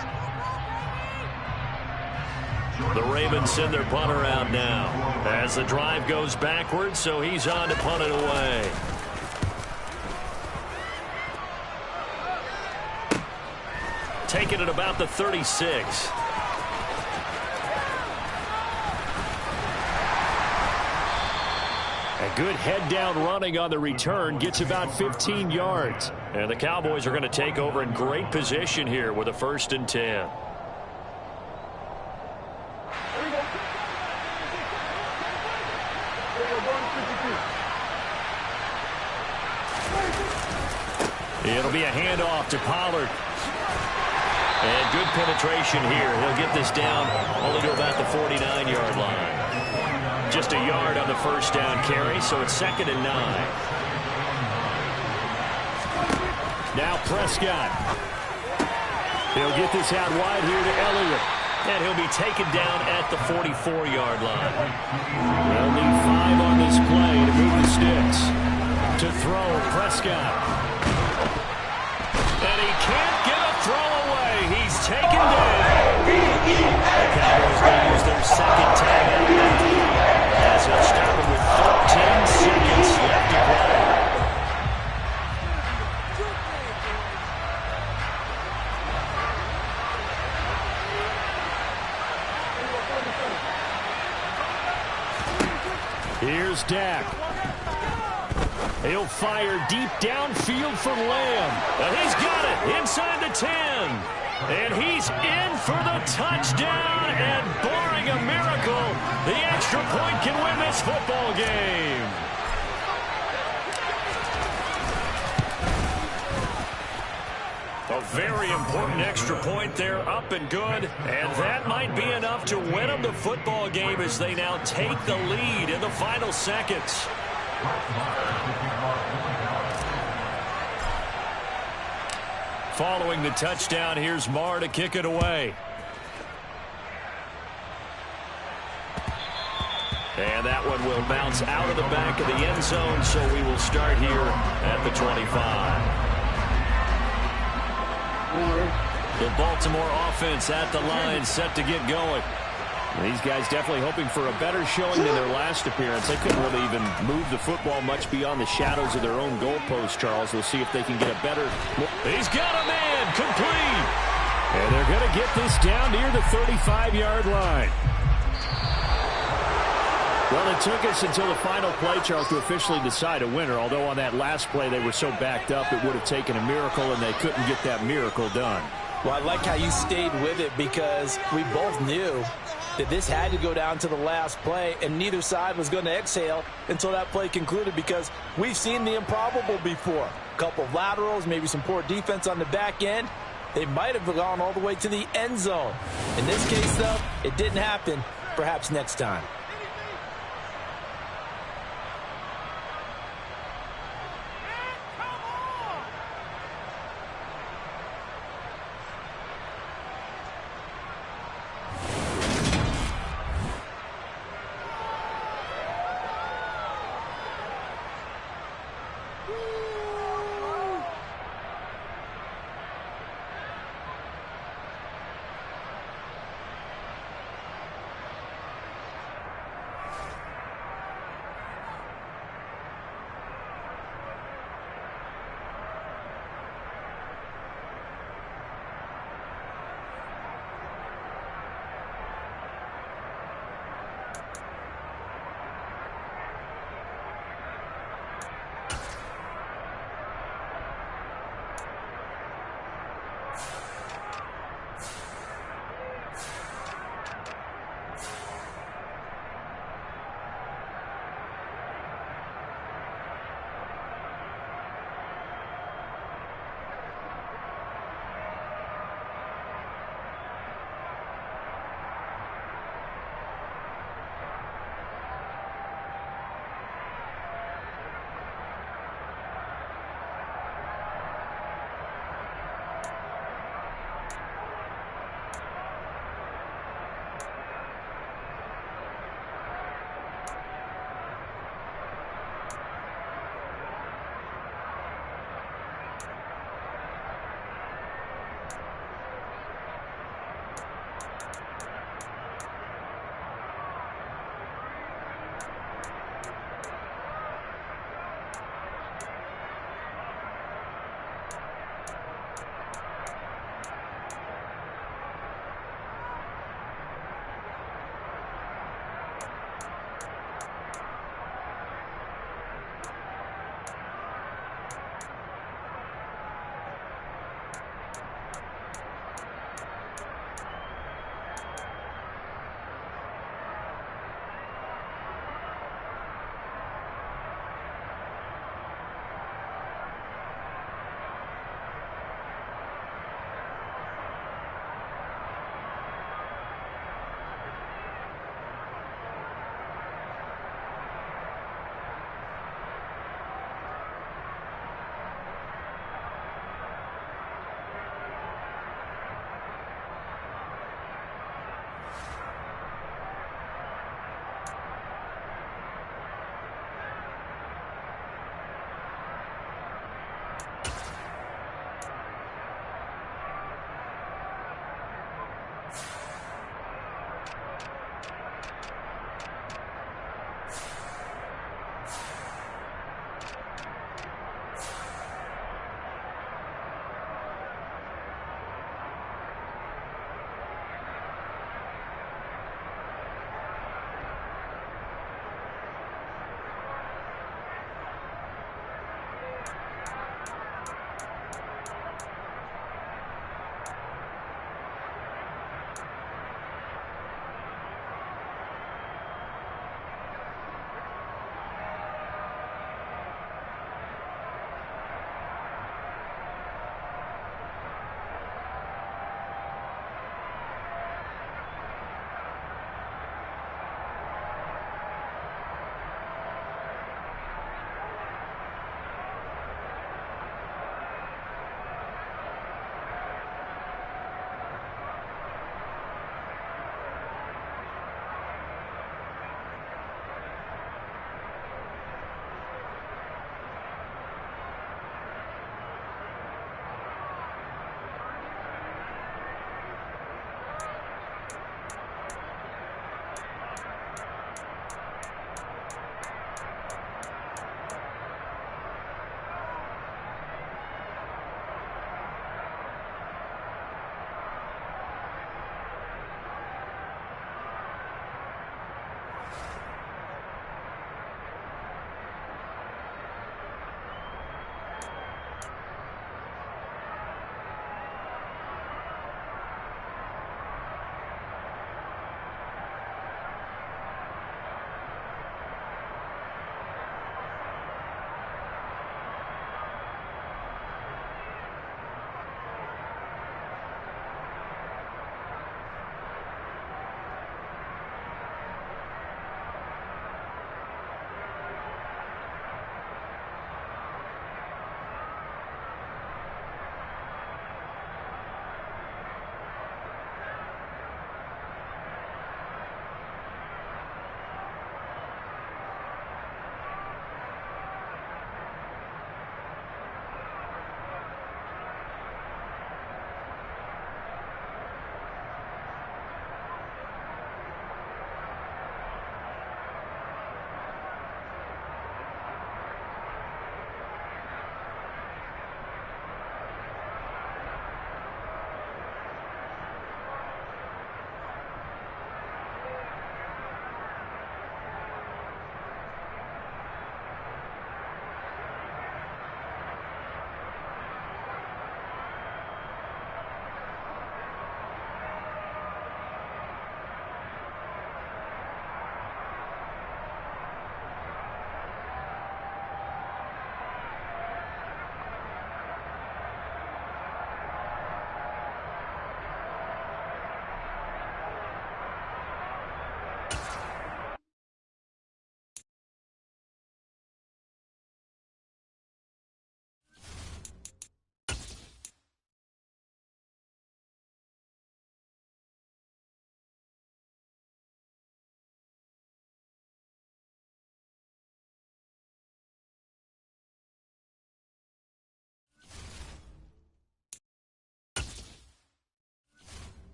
The Ravens send their punter out now as the drive goes backwards, so he's on to punt it away. Taking it about the 36. A good head-down running on the return gets about 15 yards. And the Cowboys are going to take over in great position here with a 1st and 10. It'll be a handoff to Pollard. And good penetration here. He'll get this down only to about the 49-yard line. Just a yard on the 1st down carry, so it's 2nd and 9. Now Prescott. He'll get this out wide here to Elliott. And he'll be taken down at the 44-yard line. They'll need 5 on this play to move the sticks. To throw, Prescott. And he can't get a throw away. He's taken down. The Cowboys going to use their 2nd timeout. As he'll stop it with 13 seconds left to play. Here's Dak. He'll fire deep downfield for Lamb. And he's got it inside the 10. And he's in for the touchdown. And barring a miracle, the extra point can win this football game. A very important extra point there, up and good. And that might be enough to win them the football game as they now take the lead in the final seconds. Following the touchdown, here's Marr to kick it away. And that one will bounce out of the back of the end zone, so we will start here at the 25. The Baltimore offense at the line, set to get going. These guys definitely hoping for a better showing than their last appearance. They couldn't really even move the football much beyond the shadows of their own goalpost, Charles. We'll see if they can get a better... He's got a man, complete! And they're going to get this down near the 35-yard line. Well, it took us until the final play, Charles, to officially decide a winner. Although on that last play they were so backed up, it would have taken a miracle, and they couldn't get that miracle done. Well, I like how you stayed with it because we both knew that this had to go down to the last play, and neither side was going to exhale until that play concluded, because we've seen the improbable before. A couple of laterals, maybe some poor defense on the back end. They might have gone all the way to the end zone. In this case, though, it didn't happen. Perhaps next time.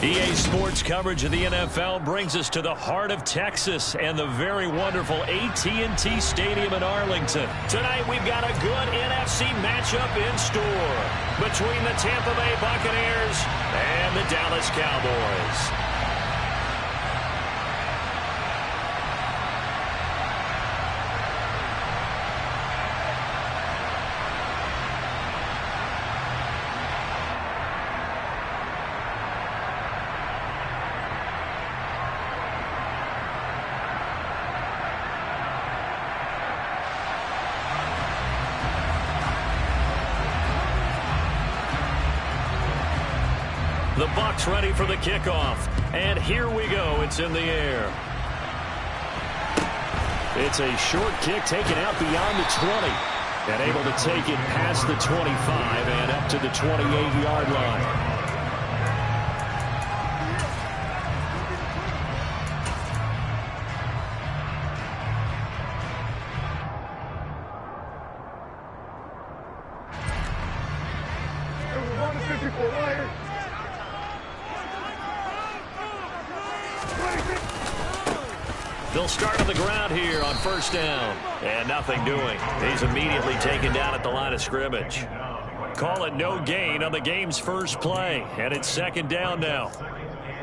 EA Sports coverage of the NFL brings us to the heart of Texas and the very wonderful AT&T Stadium in Arlington. Tonight we've got a good NFC matchup in store between the Tampa Bay Buccaneers and the Dallas Cowboys. The Bucs ready for the kickoff. And here we go. It's in the air. It's a short kick taken out beyond the 20. And able to take it past the 25 and up to the 28-yard line. They'll start on the ground here on first down. And nothing doing. He's immediately taken down at the line of scrimmage. Call it no gain on the game's first play. And it's second down now.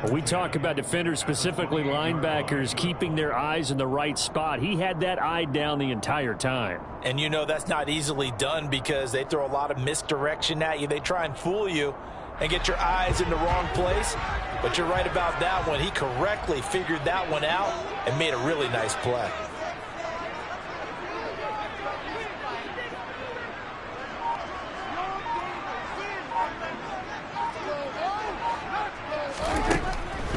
Well, we talk about defenders, specifically linebackers, keeping their eyes in the right spot. He had that eye down the entire time. And you know that's not easily done because they throw a lot of misdirection at you. They try and fool you and get your eyes in the wrong place. But you're right about that one. He correctly figured that one out and made a really nice play.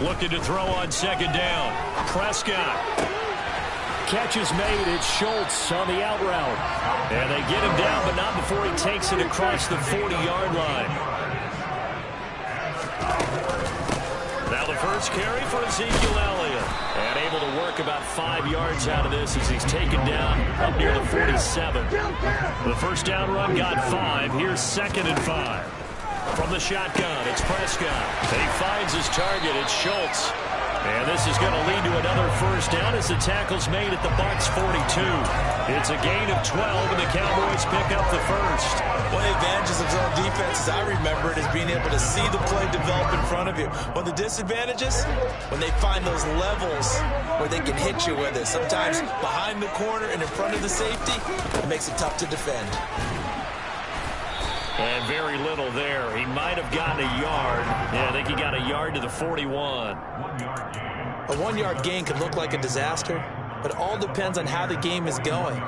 Looking to throw on second down. Prescott. Catch is made. It's Schultz on the out route. And they get him down, but not before he takes it across the 40-yard line. Now the first carry for Ezekiel Elliott. And able to work about 5 yards out of this as he's taken down up near the 47. The first down run got 5. Here's 2nd and 5. From the shotgun, it's Prescott. He finds his target. It's Schultz. And this is going to lead to another first down as the tackle's made at the Bucs 42. It's a gain of 12, and the Cowboys pick up the first. One of the advantages of zone defense, as I remember it, is being able to see the play develop in front of you. One of the disadvantages, when they find those levels where they can hit you with it. Sometimes behind the corner and in front of the safety, it makes it tough to defend. And very little there. He might have gotten a yard. Yeah, I think he got a yard to the 41. A 1-yard gain could look like a disaster, but it all depends on how the game is going.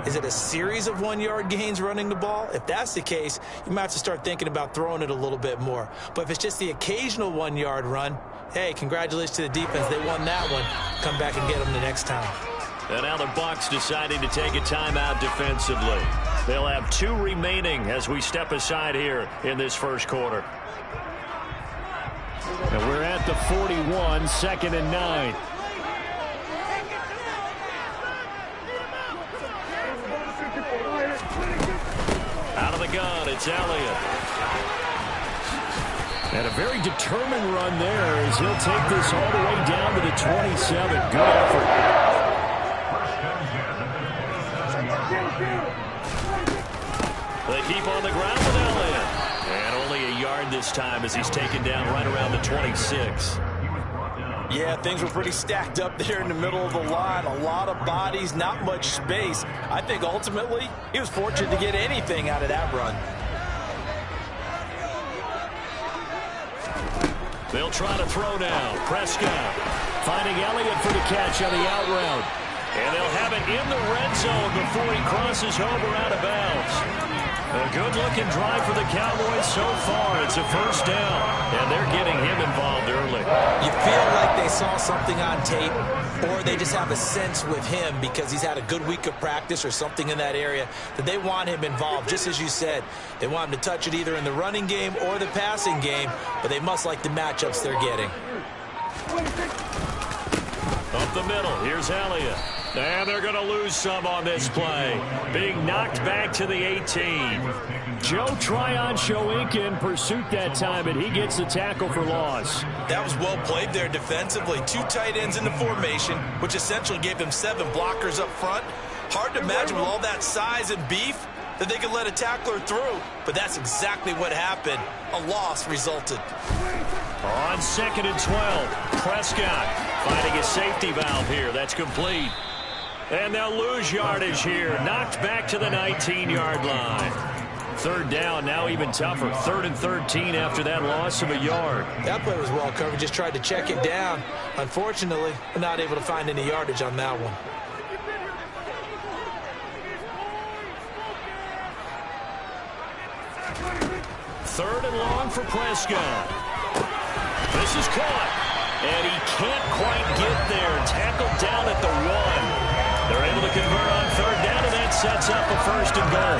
Is it a series of 1-yard gains running the ball? If that's the case, you might have to start thinking about throwing it a little bit more. But if it's just the occasional 1-yard run, hey, congratulations to the defense. They won that one. Come back and get them the next time. And now the Bucs deciding to take a timeout defensively. They'll have 2 remaining as we step aside here in this first quarter. And we're at the 41, 2nd and 9. Out of the gun, it's Elliott. And a very determined run there as he'll take this all the way down to the 27. Good effort. They keep on the ground with Elliott. And only a yard this time as he's taken down right around the 26. Yeah, things were pretty stacked up there in the middle of the line. A lot of bodies, not much space. I think ultimately he was fortunate to get anything out of that run. They'll try to throw now. Prescott finding Elliott for the catch on the out route. And they'll have it in the red zone before he crosses over out of bounds. A good-looking drive for the Cowboys so far. It's a first down, and they're getting him involved early. You feel like they saw something on tape, or they just have a sense with him because he's had a good week of practice or something in that area that they want him involved. Just as you said, they want him to touch it either in the running game or the passing game, but they must like the matchups they're getting. Up the middle, here's Elliott. And they're going to lose some on this play. Being knocked back to the 18. Joe Tryon in pursuit that time, and he gets the tackle for loss. That was well played there defensively. 2 tight ends in the formation, which essentially gave them 7 blockers up front. Hard to imagine with all that size and beef that they could let a tackler through, but that's exactly what happened. A loss resulted. On 2nd and 12, Prescott finding a safety valve here. That's complete. And they'll lose yardage here. Knocked back to the 19-yard line. 3rd down, now even tougher. 3rd and 13 after that loss of a yard. That play was well covered. Just tried to check it down. Unfortunately, we're not able to find any yardage on that one. Third and long for Prescott. This is caught. And he can't quite get there. Tackled down at the 1. They're able to convert on 3rd down, and that sets up a 1st and goal.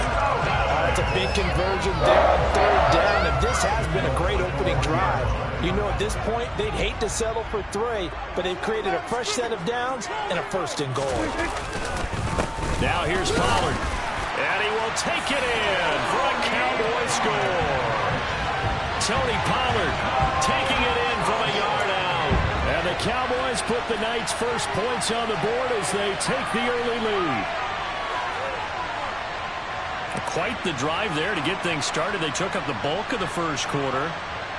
That's a big conversion there on 3rd down, and this has been a great opening drive. You know, at this point, they'd hate to settle for 3, but they've created a fresh set of downs and a 1st and goal. Now here's Pollard. And he will take it in for a Cowboy score. Tony Pollard taking it in from a yard out. And the Cowboys put the Knights' first points on the board as they take the early lead. Quite the drive there to get things started. They took up the bulk of the first quarter,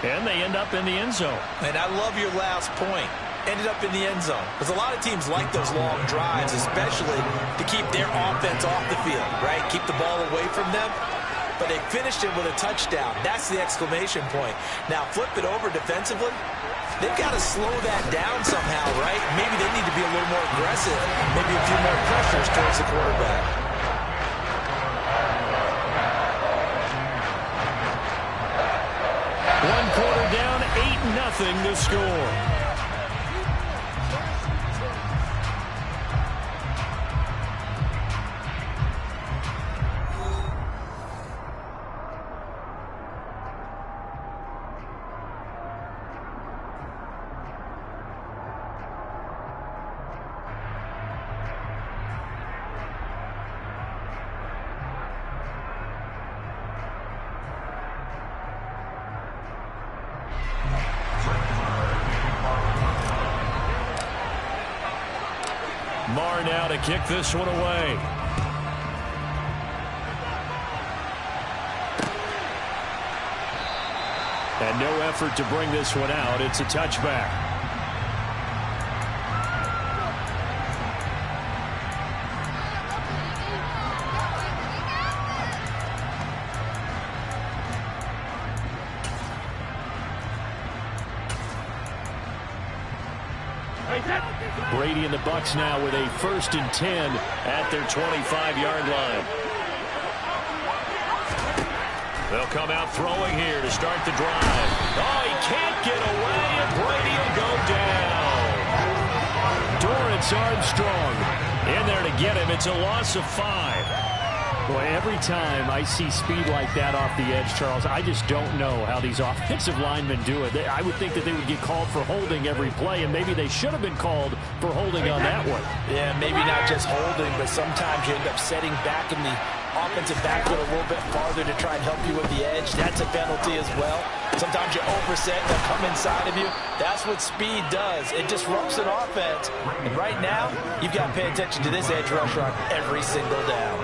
and they end up in the end zone. And I love your last point. Ended up in the end zone. Because a lot of teams like those long drives, especially to keep their offense off the field, right? Keep the ball away from them. But they finished it with a touchdown. That's the exclamation point. Now flip it over defensively. They've got to slow that down somehow, right? Maybe they need to be a little more aggressive. Maybe a few more pressures towards the quarterback. One quarter down, 8-0 to score. Marr now to kick this one away. And no effort to bring this one out. It's a touchback. Brady and the Bucs now with a 1st and 10 at their 25-yard line. They'll come out throwing here to start the drive. Oh, he can't get away, and Brady will go down. Dorrance Armstrong in there to get him. It's a loss of 5. Boy, every time I see speed like that off the edge, Charles, I just don't know how these offensive linemen do it. I would think that they would get called for holding every play, and maybe they should have been called for holding on that one. Yeah, maybe not just holding, but sometimes you end up setting back in the offensive backfield a little bit farther to try and help you with the edge. That's a penalty as well. Sometimes you overset, they'll come inside of you. That's what speed does. It disrupts an offense. And right now, you've got to pay attention to this edge rusher on every single down.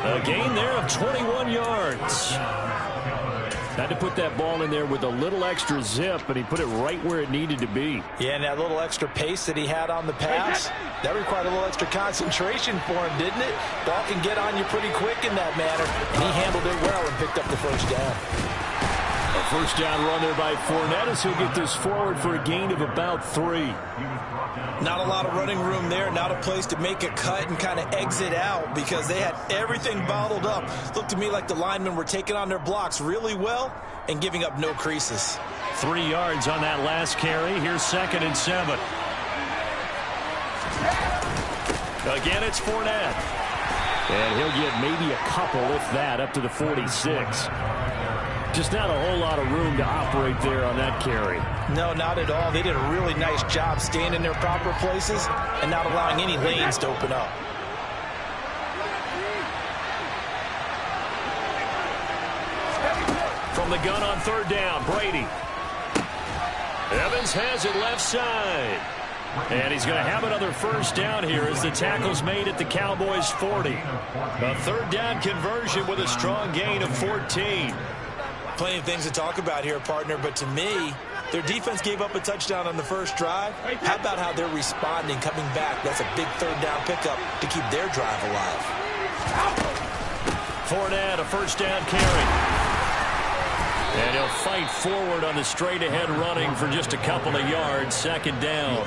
A gain there of 21 yards. Had to put that ball in there with a little extra zip, and he put it right where it needed to be. Yeah, and that little extra pace that he had on the pass, that required a little extra concentration for him, didn't it? Ball can get on you pretty quick in that manner, and he handled it well and picked up the 1st down. A 1st down run there by Fournette as he'll get this forward for a gain of about 3. Not a lot of running room there, not a place to make a cut and kind of exit out because they had everything bottled up. Looked to me like the linemen were taking on their blocks really well and giving up no creases. 3 yards on that last carry. Here's 2nd and 7. Again, it's Fournette. And he'll get maybe a couple, if that, up to the 46. Just not a whole lot of room to operate there on that carry. No, not at all. They did a really nice job staying in their proper places and not allowing any lanes to open up. From the gun on third down, Brady. Evans has it left side. And he's going to have another first down here as the tackle's made at the Cowboys' 40. A third down conversion with a strong gain of 14. Plenty of things to talk about here, partner, but to me, their defense gave up a touchdown on the first drive. How about how they're responding, coming back? That's a big third down pickup to keep their drive alive. Fournette, a first down carry. And he'll fight forward on the straight-ahead running for just a couple of yards. Second down.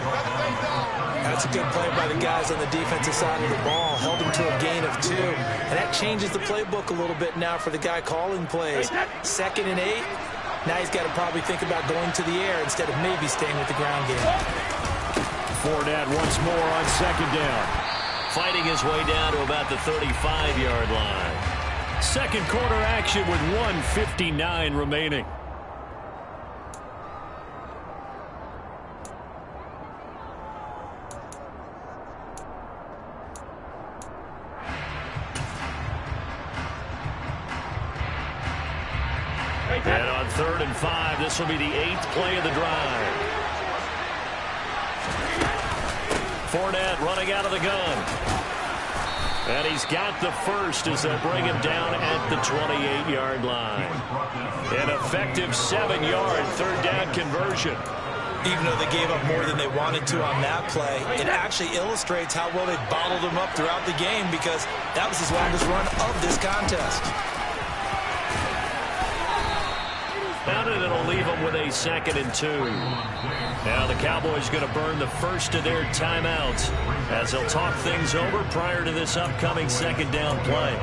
That's a good play by the guys on the defensive side of the ball. Held him to a gain of 2. And that changes the playbook a little bit now for the guy calling plays. 2nd and 8. Now he's got to probably think about going to the air instead of maybe staying with the ground game. Fournette once more on second down. Fighting his way down to about the 35-yard line. Second quarter action with 1:59 remaining. And on 3rd and 5, this will be the 8th play of the drive. Fournette running out of the gun. And he's got the first as they'll bring him down at the 28-yard line. An effective 7-yard third down conversion. Even though they gave up more than they wanted to on that play, it actually illustrates how well they bottled him up throughout the game because that was his longest run of this contest. And it'll leave them with a 2nd and 2. Now the Cowboys going to burn the first of their timeouts as they'll talk things over prior to this upcoming second down play.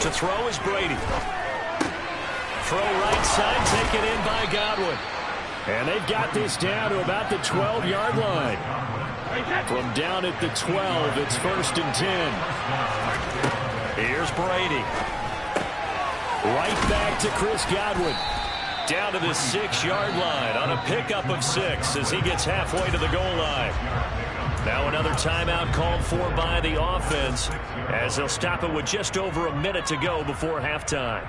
To throw is Brady. Throw right side, taken in by Godwin. And they've got this down to about the 12-yard line. From down at the 12, it's 1st and 10. Here's Brady. Right back to Chris Godwin. Down to the 6-yard line on a pickup of 6 as he gets halfway to the goal line. Now another timeout called for by the offense as they'll stop it with just over a minute to go before halftime.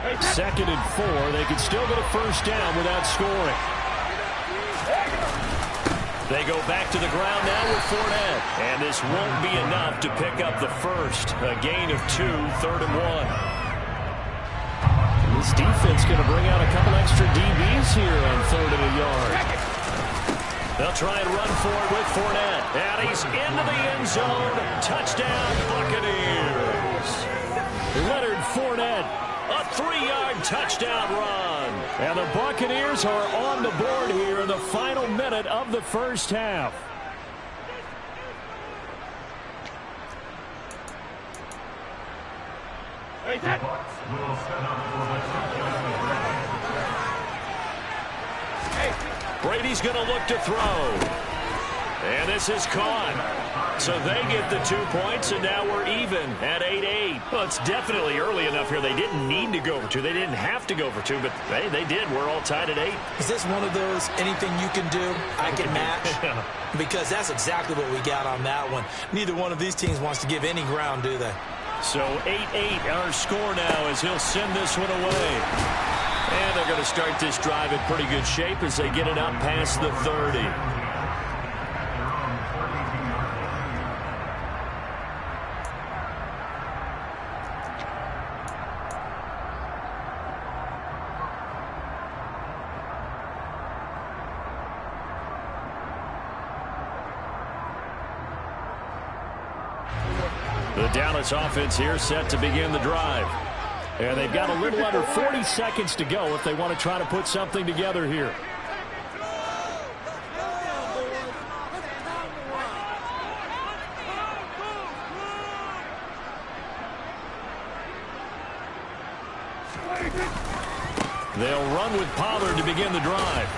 2nd and 4. They could still get a first down without scoring. They go back to the ground now with Fournette. And this won't be enough to pick up the first. A gain of 2, 3rd and 1. This defense going to bring out a couple extra DBs here on 3rd and a yard. They'll try and run for it with Fournette. And he's into the end zone. Touchdown, Buccaneers. Leonard Fournette. A 3-yard touchdown run. And the Buccaneers are on the board here in the final minute of the first half. Brady's going to look to throw. And this is caught. So they get the 2 points, and now we're even at 8-8. Well, it's definitely early enough here. They didn't need to go for 2. They didn't have to go for 2, but they did. We're all tied at 8. Is this one of those anything you can do, I can match? Because that's exactly what we got on that one. Neither one of these teams wants to give any ground, do they? So 8-8 our score now as he'll send this one away. And they're going to start this drive in pretty good shape as they get it up past the 30. The Dallas offense here set to begin the drive. And they've got a little under 40 seconds to go if they want to try to put something together here. They'll run with Pollard to begin the drive.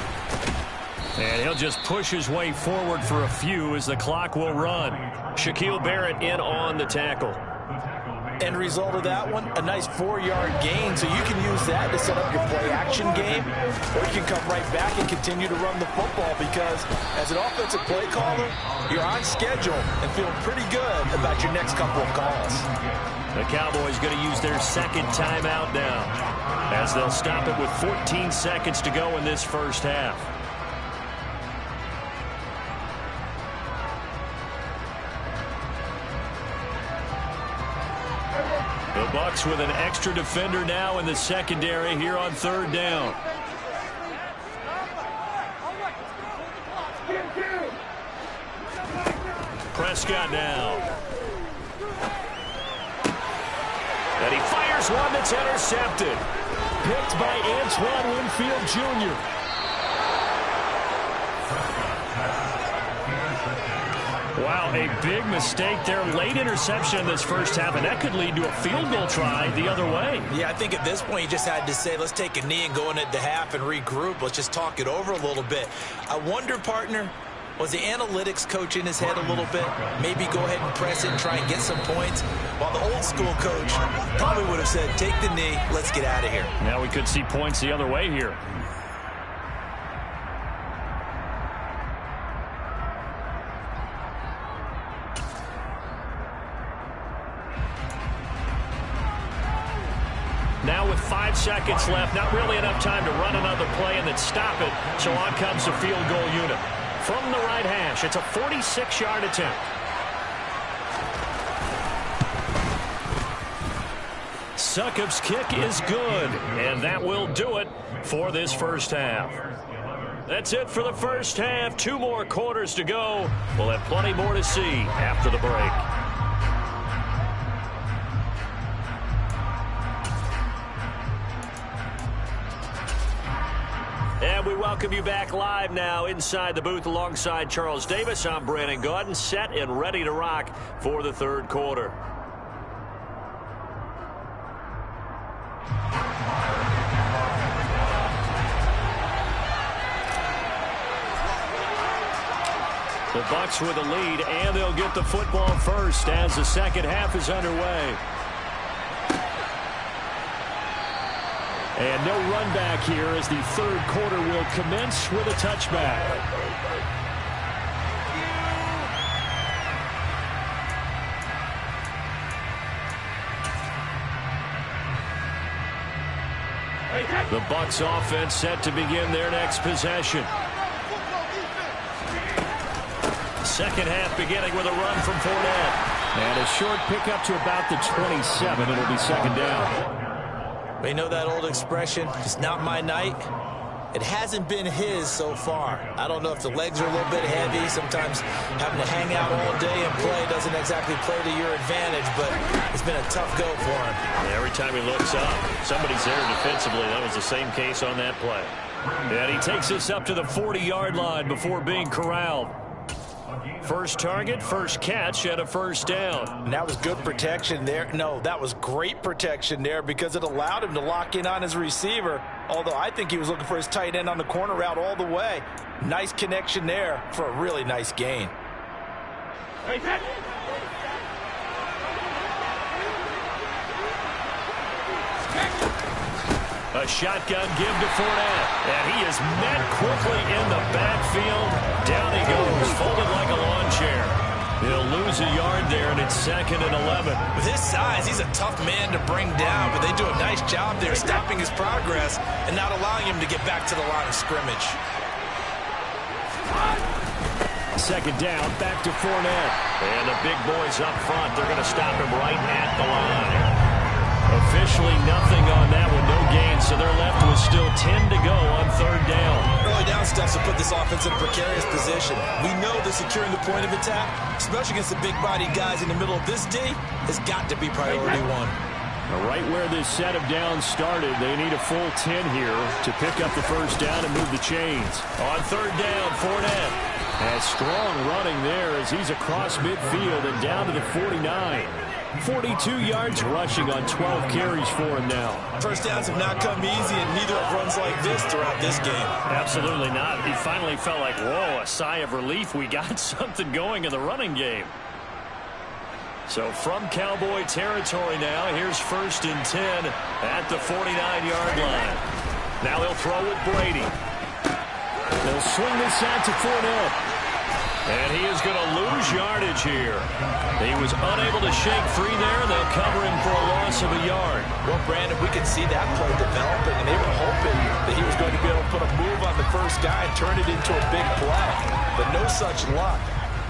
And he'll just push his way forward for a few as the clock will run. Shaquille Barrett in on the tackle. End result of that one, a nice 4-yard gain. So you can use that to set up your play-action game, or you can come right back and continue to run the football because as an offensive play caller, you're on schedule and feeling pretty good about your next couple of calls. The Cowboys going to use their second timeout now as they'll stop it with 14 seconds to go in this first half. The Bucs with an extra defender now in the secondary here on third down. Prescott now. And he fires one that's intercepted. Picked by Antoine Winfield Jr. Wow, a big mistake there. Late interception in this first half, and that could lead to a field goal try the other way. Yeah, I think at this point you just had to say, let's take a knee and go into the half and regroup. Let's just talk it over a little bit. I wonder, partner, was the analytics coach in his head a little bit? Maybe go ahead and press it and try and get some points. While the old school coach probably would have said, take the knee, let's get out of here. Now we could see points the other way here. Now with 5 seconds left, not really enough time to run another play and then stop it. So on comes the field goal unit. From the right hash, it's a 46-yard attempt. Succop's kick is good, and that will do it for this first half. That's it for the first half. 2 more quarters to go. We'll have plenty more to see after the break. And we welcome you back live now inside the booth alongside Charles Davis. I'm Brandon Gaudin, set and ready to rock for the third quarter. The Bucs with a lead, and they'll get the football first as the second half is underway. And no run back here as the third quarter will commence with a touchback. The Bucs offense set to begin their next possession. Second half beginning with a run from Fournette. And a short pickup to about the 27. It'll be second down. You know that old expression, it's not my night? It hasn't been his so far. I don't know if the legs are a little bit heavy. Sometimes having to hang out all day and play doesn't exactly play to your advantage, but it's been a tough go for him. Every time he looks up, somebody's there defensively. That was the same case on that play. And he takes this up to the 40-yard line before being corralled. First target, first catch, and a first down. And that was good protection there. No, that was great protection there because it allowed him to lock in on his receiver, although I think he was looking for his tight end on the corner route all the way. Nice connection there for a really nice gain. A shotgun give to Fournette, and he is met quickly in the backfield. Down he goes, folded like a lawn chair. He'll lose a yard there, and it's 2nd and 11. With his size, he's a tough man to bring down, but they do a nice job there stopping his progress and not allowing him to get back to the line of scrimmage. Second down, back to Fournette. And the big boys up front, they're going to stop him right at the line. Officially nothing on that one, no gain, so they're left with still 10 to go on third down. Early down stuff to put this offense in a precarious position. We know that securing the point of attack, especially against the big-bodied guys in the middle of this D, has got to be priority one. Now, right where this set of downs started, they need a full 10 here to pick up the first down and move the chains. On third down, Fournette has strong running there as he's across midfield and down to the 49. 42 yards rushing on 12 carries for him now. First downs have not come easy, and neither have runs like this throughout this game. Absolutely not. He finally felt like, whoa, a sigh of relief. We got something going in the running game. So from Cowboy territory now, here's 1st and 10 at the 49-yard line. Now they'll throw with Brady. They'll swing this out to Fournette. And he is going to lose yardage here. He was unable to shake free there. They'll cover him for a loss of a yard. Well, Brandon, we could see that play developing, and they were hoping that he was going to be able to put a move on the first guy and turn it into a big play. But no such luck.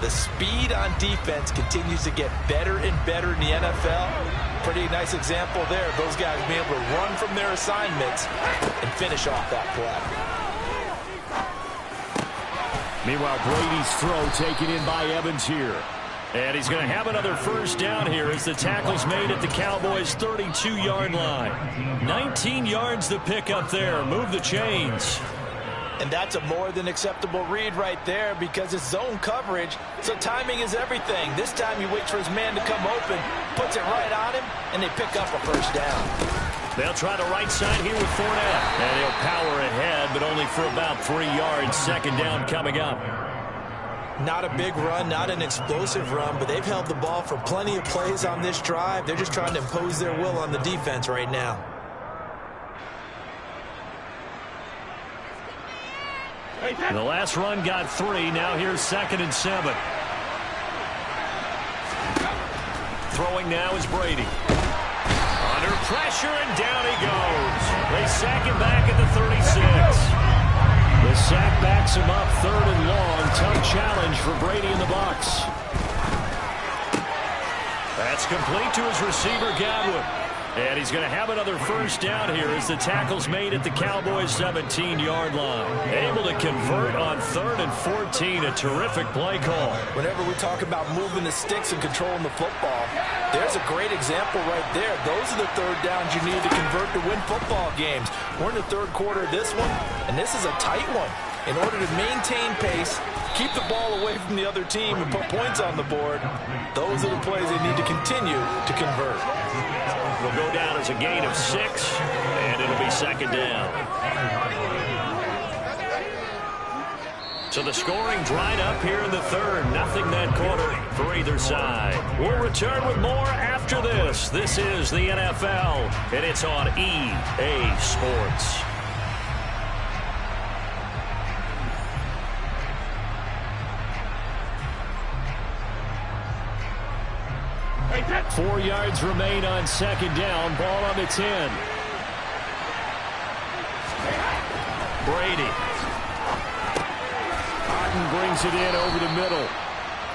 The speed on defense continues to get better and better in the NFL. Pretty nice example there. Those guys being able to run from their assignments and finish off that play. Meanwhile, Brady's throw taken in by Evans here. And he's going to have another first down here as the tackle's made at the Cowboys' 32-yard line. 19 yards to pick up there. Move the chains. And that's a more than acceptable read right there because it's zone coverage, so timing is everything. This time he waits for his man to come open, puts it right on him, and they pick up a first down. They'll try the right side here with Fournette. And he'll power ahead, but only for about 3 yards. Second down coming up. Not a big run, not an explosive run, but they've held the ball for plenty of plays on this drive. They're just trying to impose their will on the defense right now. The last run got 3. Now here's 2nd and 7. Throwing now is Brady. Under pressure, and down he goes. They sack him back at the 36. The sack backs him up 3rd and long. Tough challenge for Brady in the box. That's complete to his receiver, Godwin. And he's going to have another first down here as the tackle's made at the Cowboys' 17-yard line. Able to convert on 3rd and 14. A terrific play call. Whenever we talk about moving the sticks and controlling the football, there's a great example right there. Those are the 3rd downs you need to convert to win football games. We're in the 3rd quarter of this one, and this is a tight one. In order to maintain pace, keep the ball away from the other team, and put points on the board, those are the plays they need to continue to convert. Will go down as a gain of 6, and it'll be 2nd down. So the scoring dried up here in the 3rd. Nothing that quarter for either side. We'll return with more after this. This is the NFL, and it's on EA Sports. Hey, 4 yards remain on 2nd down. Ball on the 10. Brady. Otten brings it in over the middle.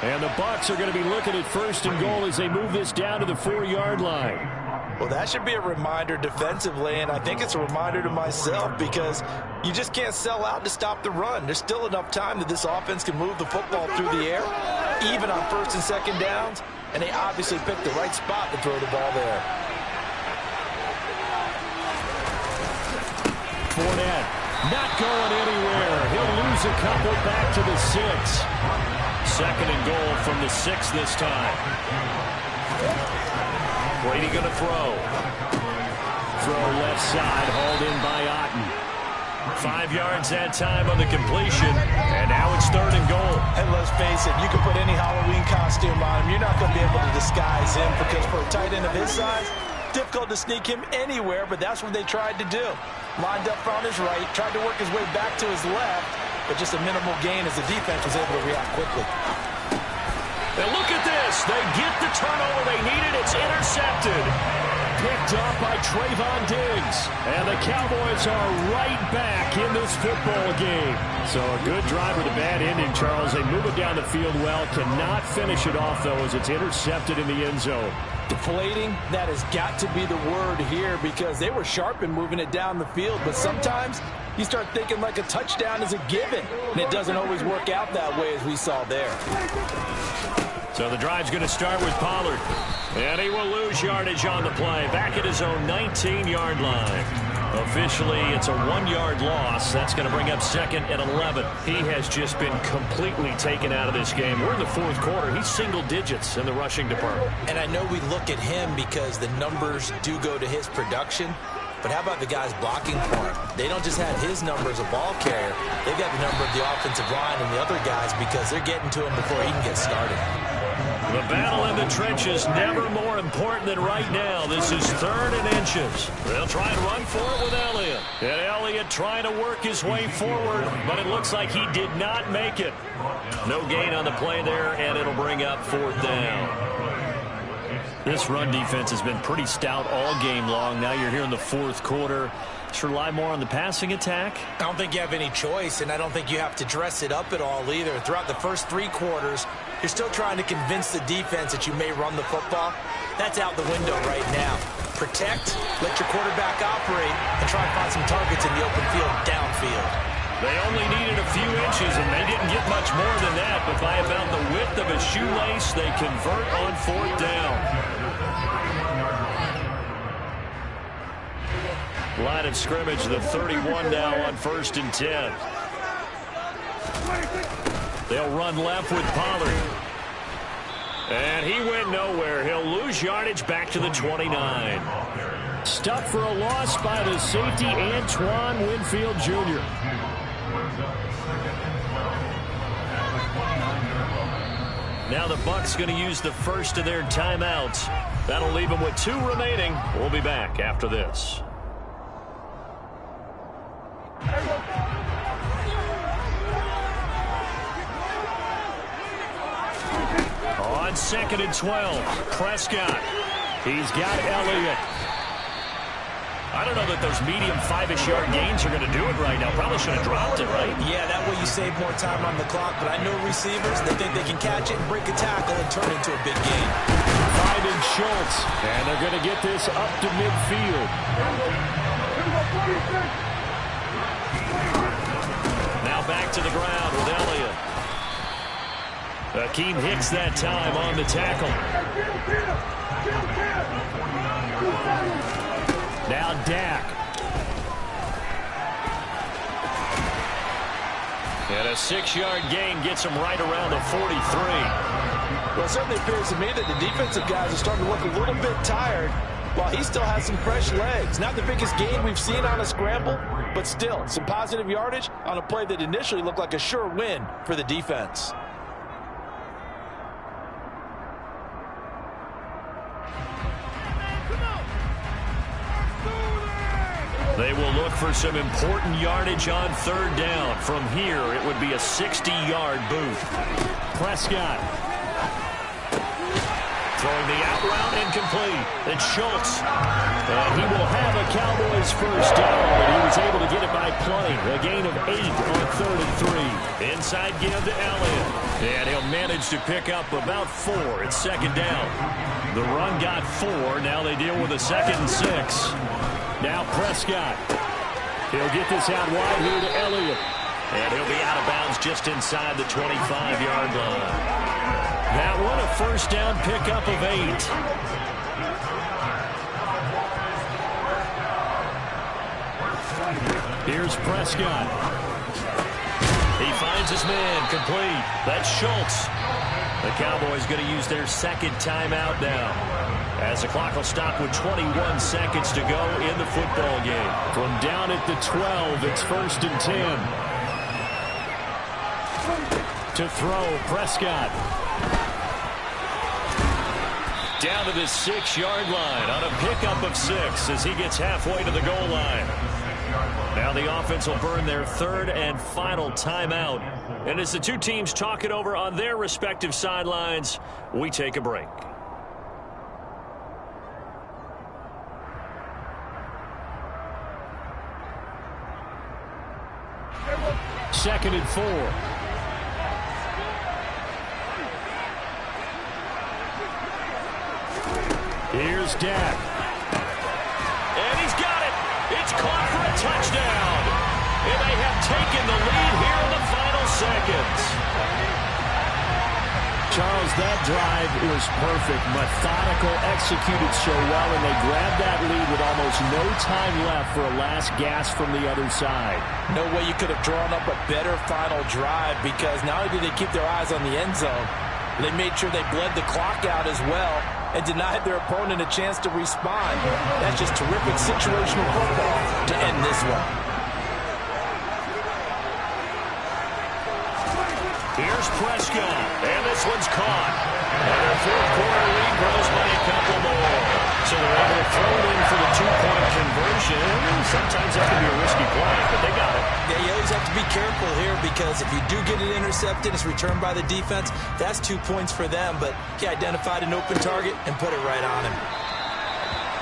And the Bucs are going to be looking at 1st and goal as they move this down to the 4-yard line. Well, that should be a reminder defensively, and I think it's a reminder to myself because you just can't sell out to stop the run. There's still enough time that this offense can move the football through the air, even on 1st and 2nd downs, and they obviously picked the right spot to throw the ball there. Fournette not going anywhere. He'll lose a couple back to the 6. 2nd and goal from the 6 this time. Brady going to throw. Throw left side, hauled in by Otten. 5 yards that time on the completion, and now it's 3rd and goal. And let's face it, you can put any Halloween costume on him. You're not going to be able to disguise him because for a tight end of his size, difficult to sneak him anywhere, but that's what they tried to do. Lined up on his right, tried to work his way back to his left, but just a minimal gain as the defense was able to react quickly. And look at this. They get the turnover they needed. It's intercepted. Picked off by Trevon Diggs. And the Cowboys are right back in this football game. So a good drive with a bad ending, Charles. They move it down the field well. Cannot finish it off, though, as it's intercepted in the end zone. Deflating, that has got to be the word here because they were sharp in moving it down the field, but sometimes you start thinking like a touchdown is a given, and it doesn't always work out that way as we saw there. So the drive's going to start with Pollard, and he will lose yardage on the play, back at his own 19-yard line. Officially, it's a 1-yard loss. That's going to bring up 2nd and 11. He has just been completely taken out of this game. We're in the 4th quarter. He's single digits in the rushing department. And I know we look at him because the numbers do go to his production. But how about the guys blocking for him? They don't just have his number as a ball carrier. They've got the number of the offensive line and the other guys because they're getting to him before he can get started. The battle in the trenches never more important than right now. This is 3rd and inches. They'll try and run for it with Elliott. And Elliott trying to work his way forward, but it looks like he did not make it. No gain on the play there, and it'll bring up 4th down. This run defense has been pretty stout all game long. Now you're here in the 4th quarter. Should rely more on the passing attack? I don't think you have any choice, and I don't think you have to dress it up at all either. Throughout the first 3 quarters, you're still trying to convince the defense that you may run the football. That's out the window right now. Protect, let your quarterback operate, and try to find some targets in the open field downfield. They only needed a few inches, and they didn't get much more than that, but by about the width of a shoelace, they convert on 4th down. Line of scrimmage, the 31 now on 1st and 10. They'll run left with Pollard. And he went nowhere. He'll lose yardage back to the 29. Stuck for a loss by the safety, Antoine Winfield Jr. Now the Bucs going to use the first of their timeouts. That'll leave them with 2 remaining. We'll be back after this. On 2nd and 12, Prescott. He's got Elliott. I don't know that those medium 5-ish yard gains are going to do it right now. Probably should have dropped it, right? Yeah, that way you save more time on the clock. But I know receivers, they think they can catch it and break a tackle and turn it into a big gain. Finding Schultz, and they're going to get this up to midfield. Now back to the ground with Elliott. Akeem Hicks that time on the tackle. Now Dak. And a 6-yard gain gets him right around the 43. Well, it certainly appears to me that the defensive guys are starting to look a little bit tired while he still has some fresh legs. Not the biggest gain we've seen on a scramble, but still some positive yardage on a play that initially looked like a sure win for the defense. They will look for some important yardage on 3rd down. From here, it would be a 60-yard boot. Prescott. Throwing the out route incomplete. It's Schultz. And he will have a Cowboys first down, but he was able to get it by play. A gain of 8 on 3rd and 3. Inside give to Elliott. And he'll manage to pick up about 4 at 2nd down. The run got 4. Now they deal with a 2nd and 6. Now Prescott. He'll get this out wide here to Elliott. And he'll be out of bounds just inside the 25-yard line. That one a first down pickup of 8. Here's Prescott. He finds his man complete. That's Schultz. The Cowboys going to use their 2nd timeout now, as the clock will stop with 21 seconds to go in the football game. From down at the 12, it's 1st and 10. To throw, Prescott. Down to the 6-yard line on a pickup of 6 as he gets halfway to the goal line. Now the offense will burn their 3rd and final timeout. And as the two teams talk it over on their respective sidelines, we take a break. Second and 4. Here's Dak. And he's got it. It's caught for a touchdown. And they have taken the lead here in the final seconds. Charles, that drive was perfect, methodical, executed so well, and they grabbed that lead with almost no time left for a last gasp from the other side. No way you could have drawn up a better final drive, because not only did they keep their eyes on the end zone, they made sure they bled the clock out as well and denied their opponent a chance to respond. That's just terrific situational football to end this one. Here's Prescott, and this one's caught. And their fourth quarter lead grows by a couple more. So they're able to throw it in for the two-point conversion. Sometimes that can be a risky play, but they got it. Yeah, you always have to be careful here, because if you do get it intercepted, it's returned by the defense. That's 2 points for them, but he identified an open target and put it right on him.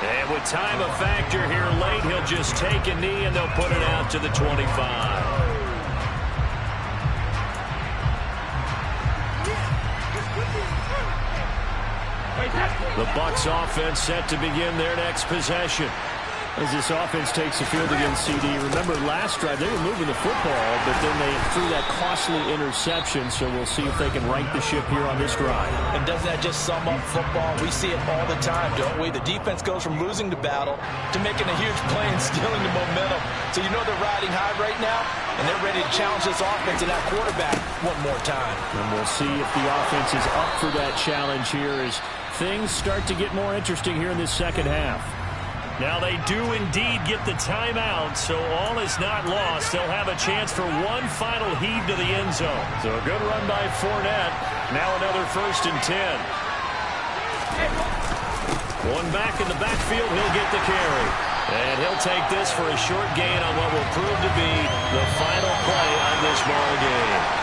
And with time a factor here late, he'll just take a knee and they'll put it out to the 25. The Bucs offense set to begin their next possession. As this offense takes the field against CD, remember last drive they were moving the football, but then they threw that costly interception, so we'll see if they can right the ship here on this drive. And doesn't that just sum up football? We see it all the time, don't we? The defense goes from losing the battle to making a huge play and stealing the momentum. So you know they're riding high right now, and they're ready to challenge this offense and that quarterback one more time. And we'll see if the offense is up for that challenge here as things start to get more interesting here in this second half. Now they do indeed get the timeout, so all is not lost. They'll have a chance for one final heave to the end zone. So a good run by Fournette. Now another 1st and 10. One back in the backfield, he'll get the carry. And he'll take this for a short gain on what will prove to be the final play on this ball game.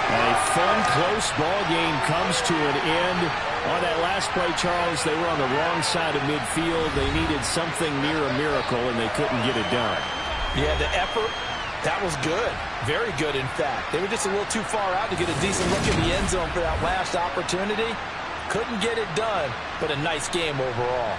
A fun, close ball game comes to an end. On that last play, Charles, they were on the wrong side of midfield. They needed something near a miracle, and they couldn't get it done. Yeah, the effort, that was good. Very good, in fact. They were just a little too far out to get a decent look in the end zone for that last opportunity. Couldn't get it done, but a nice game overall.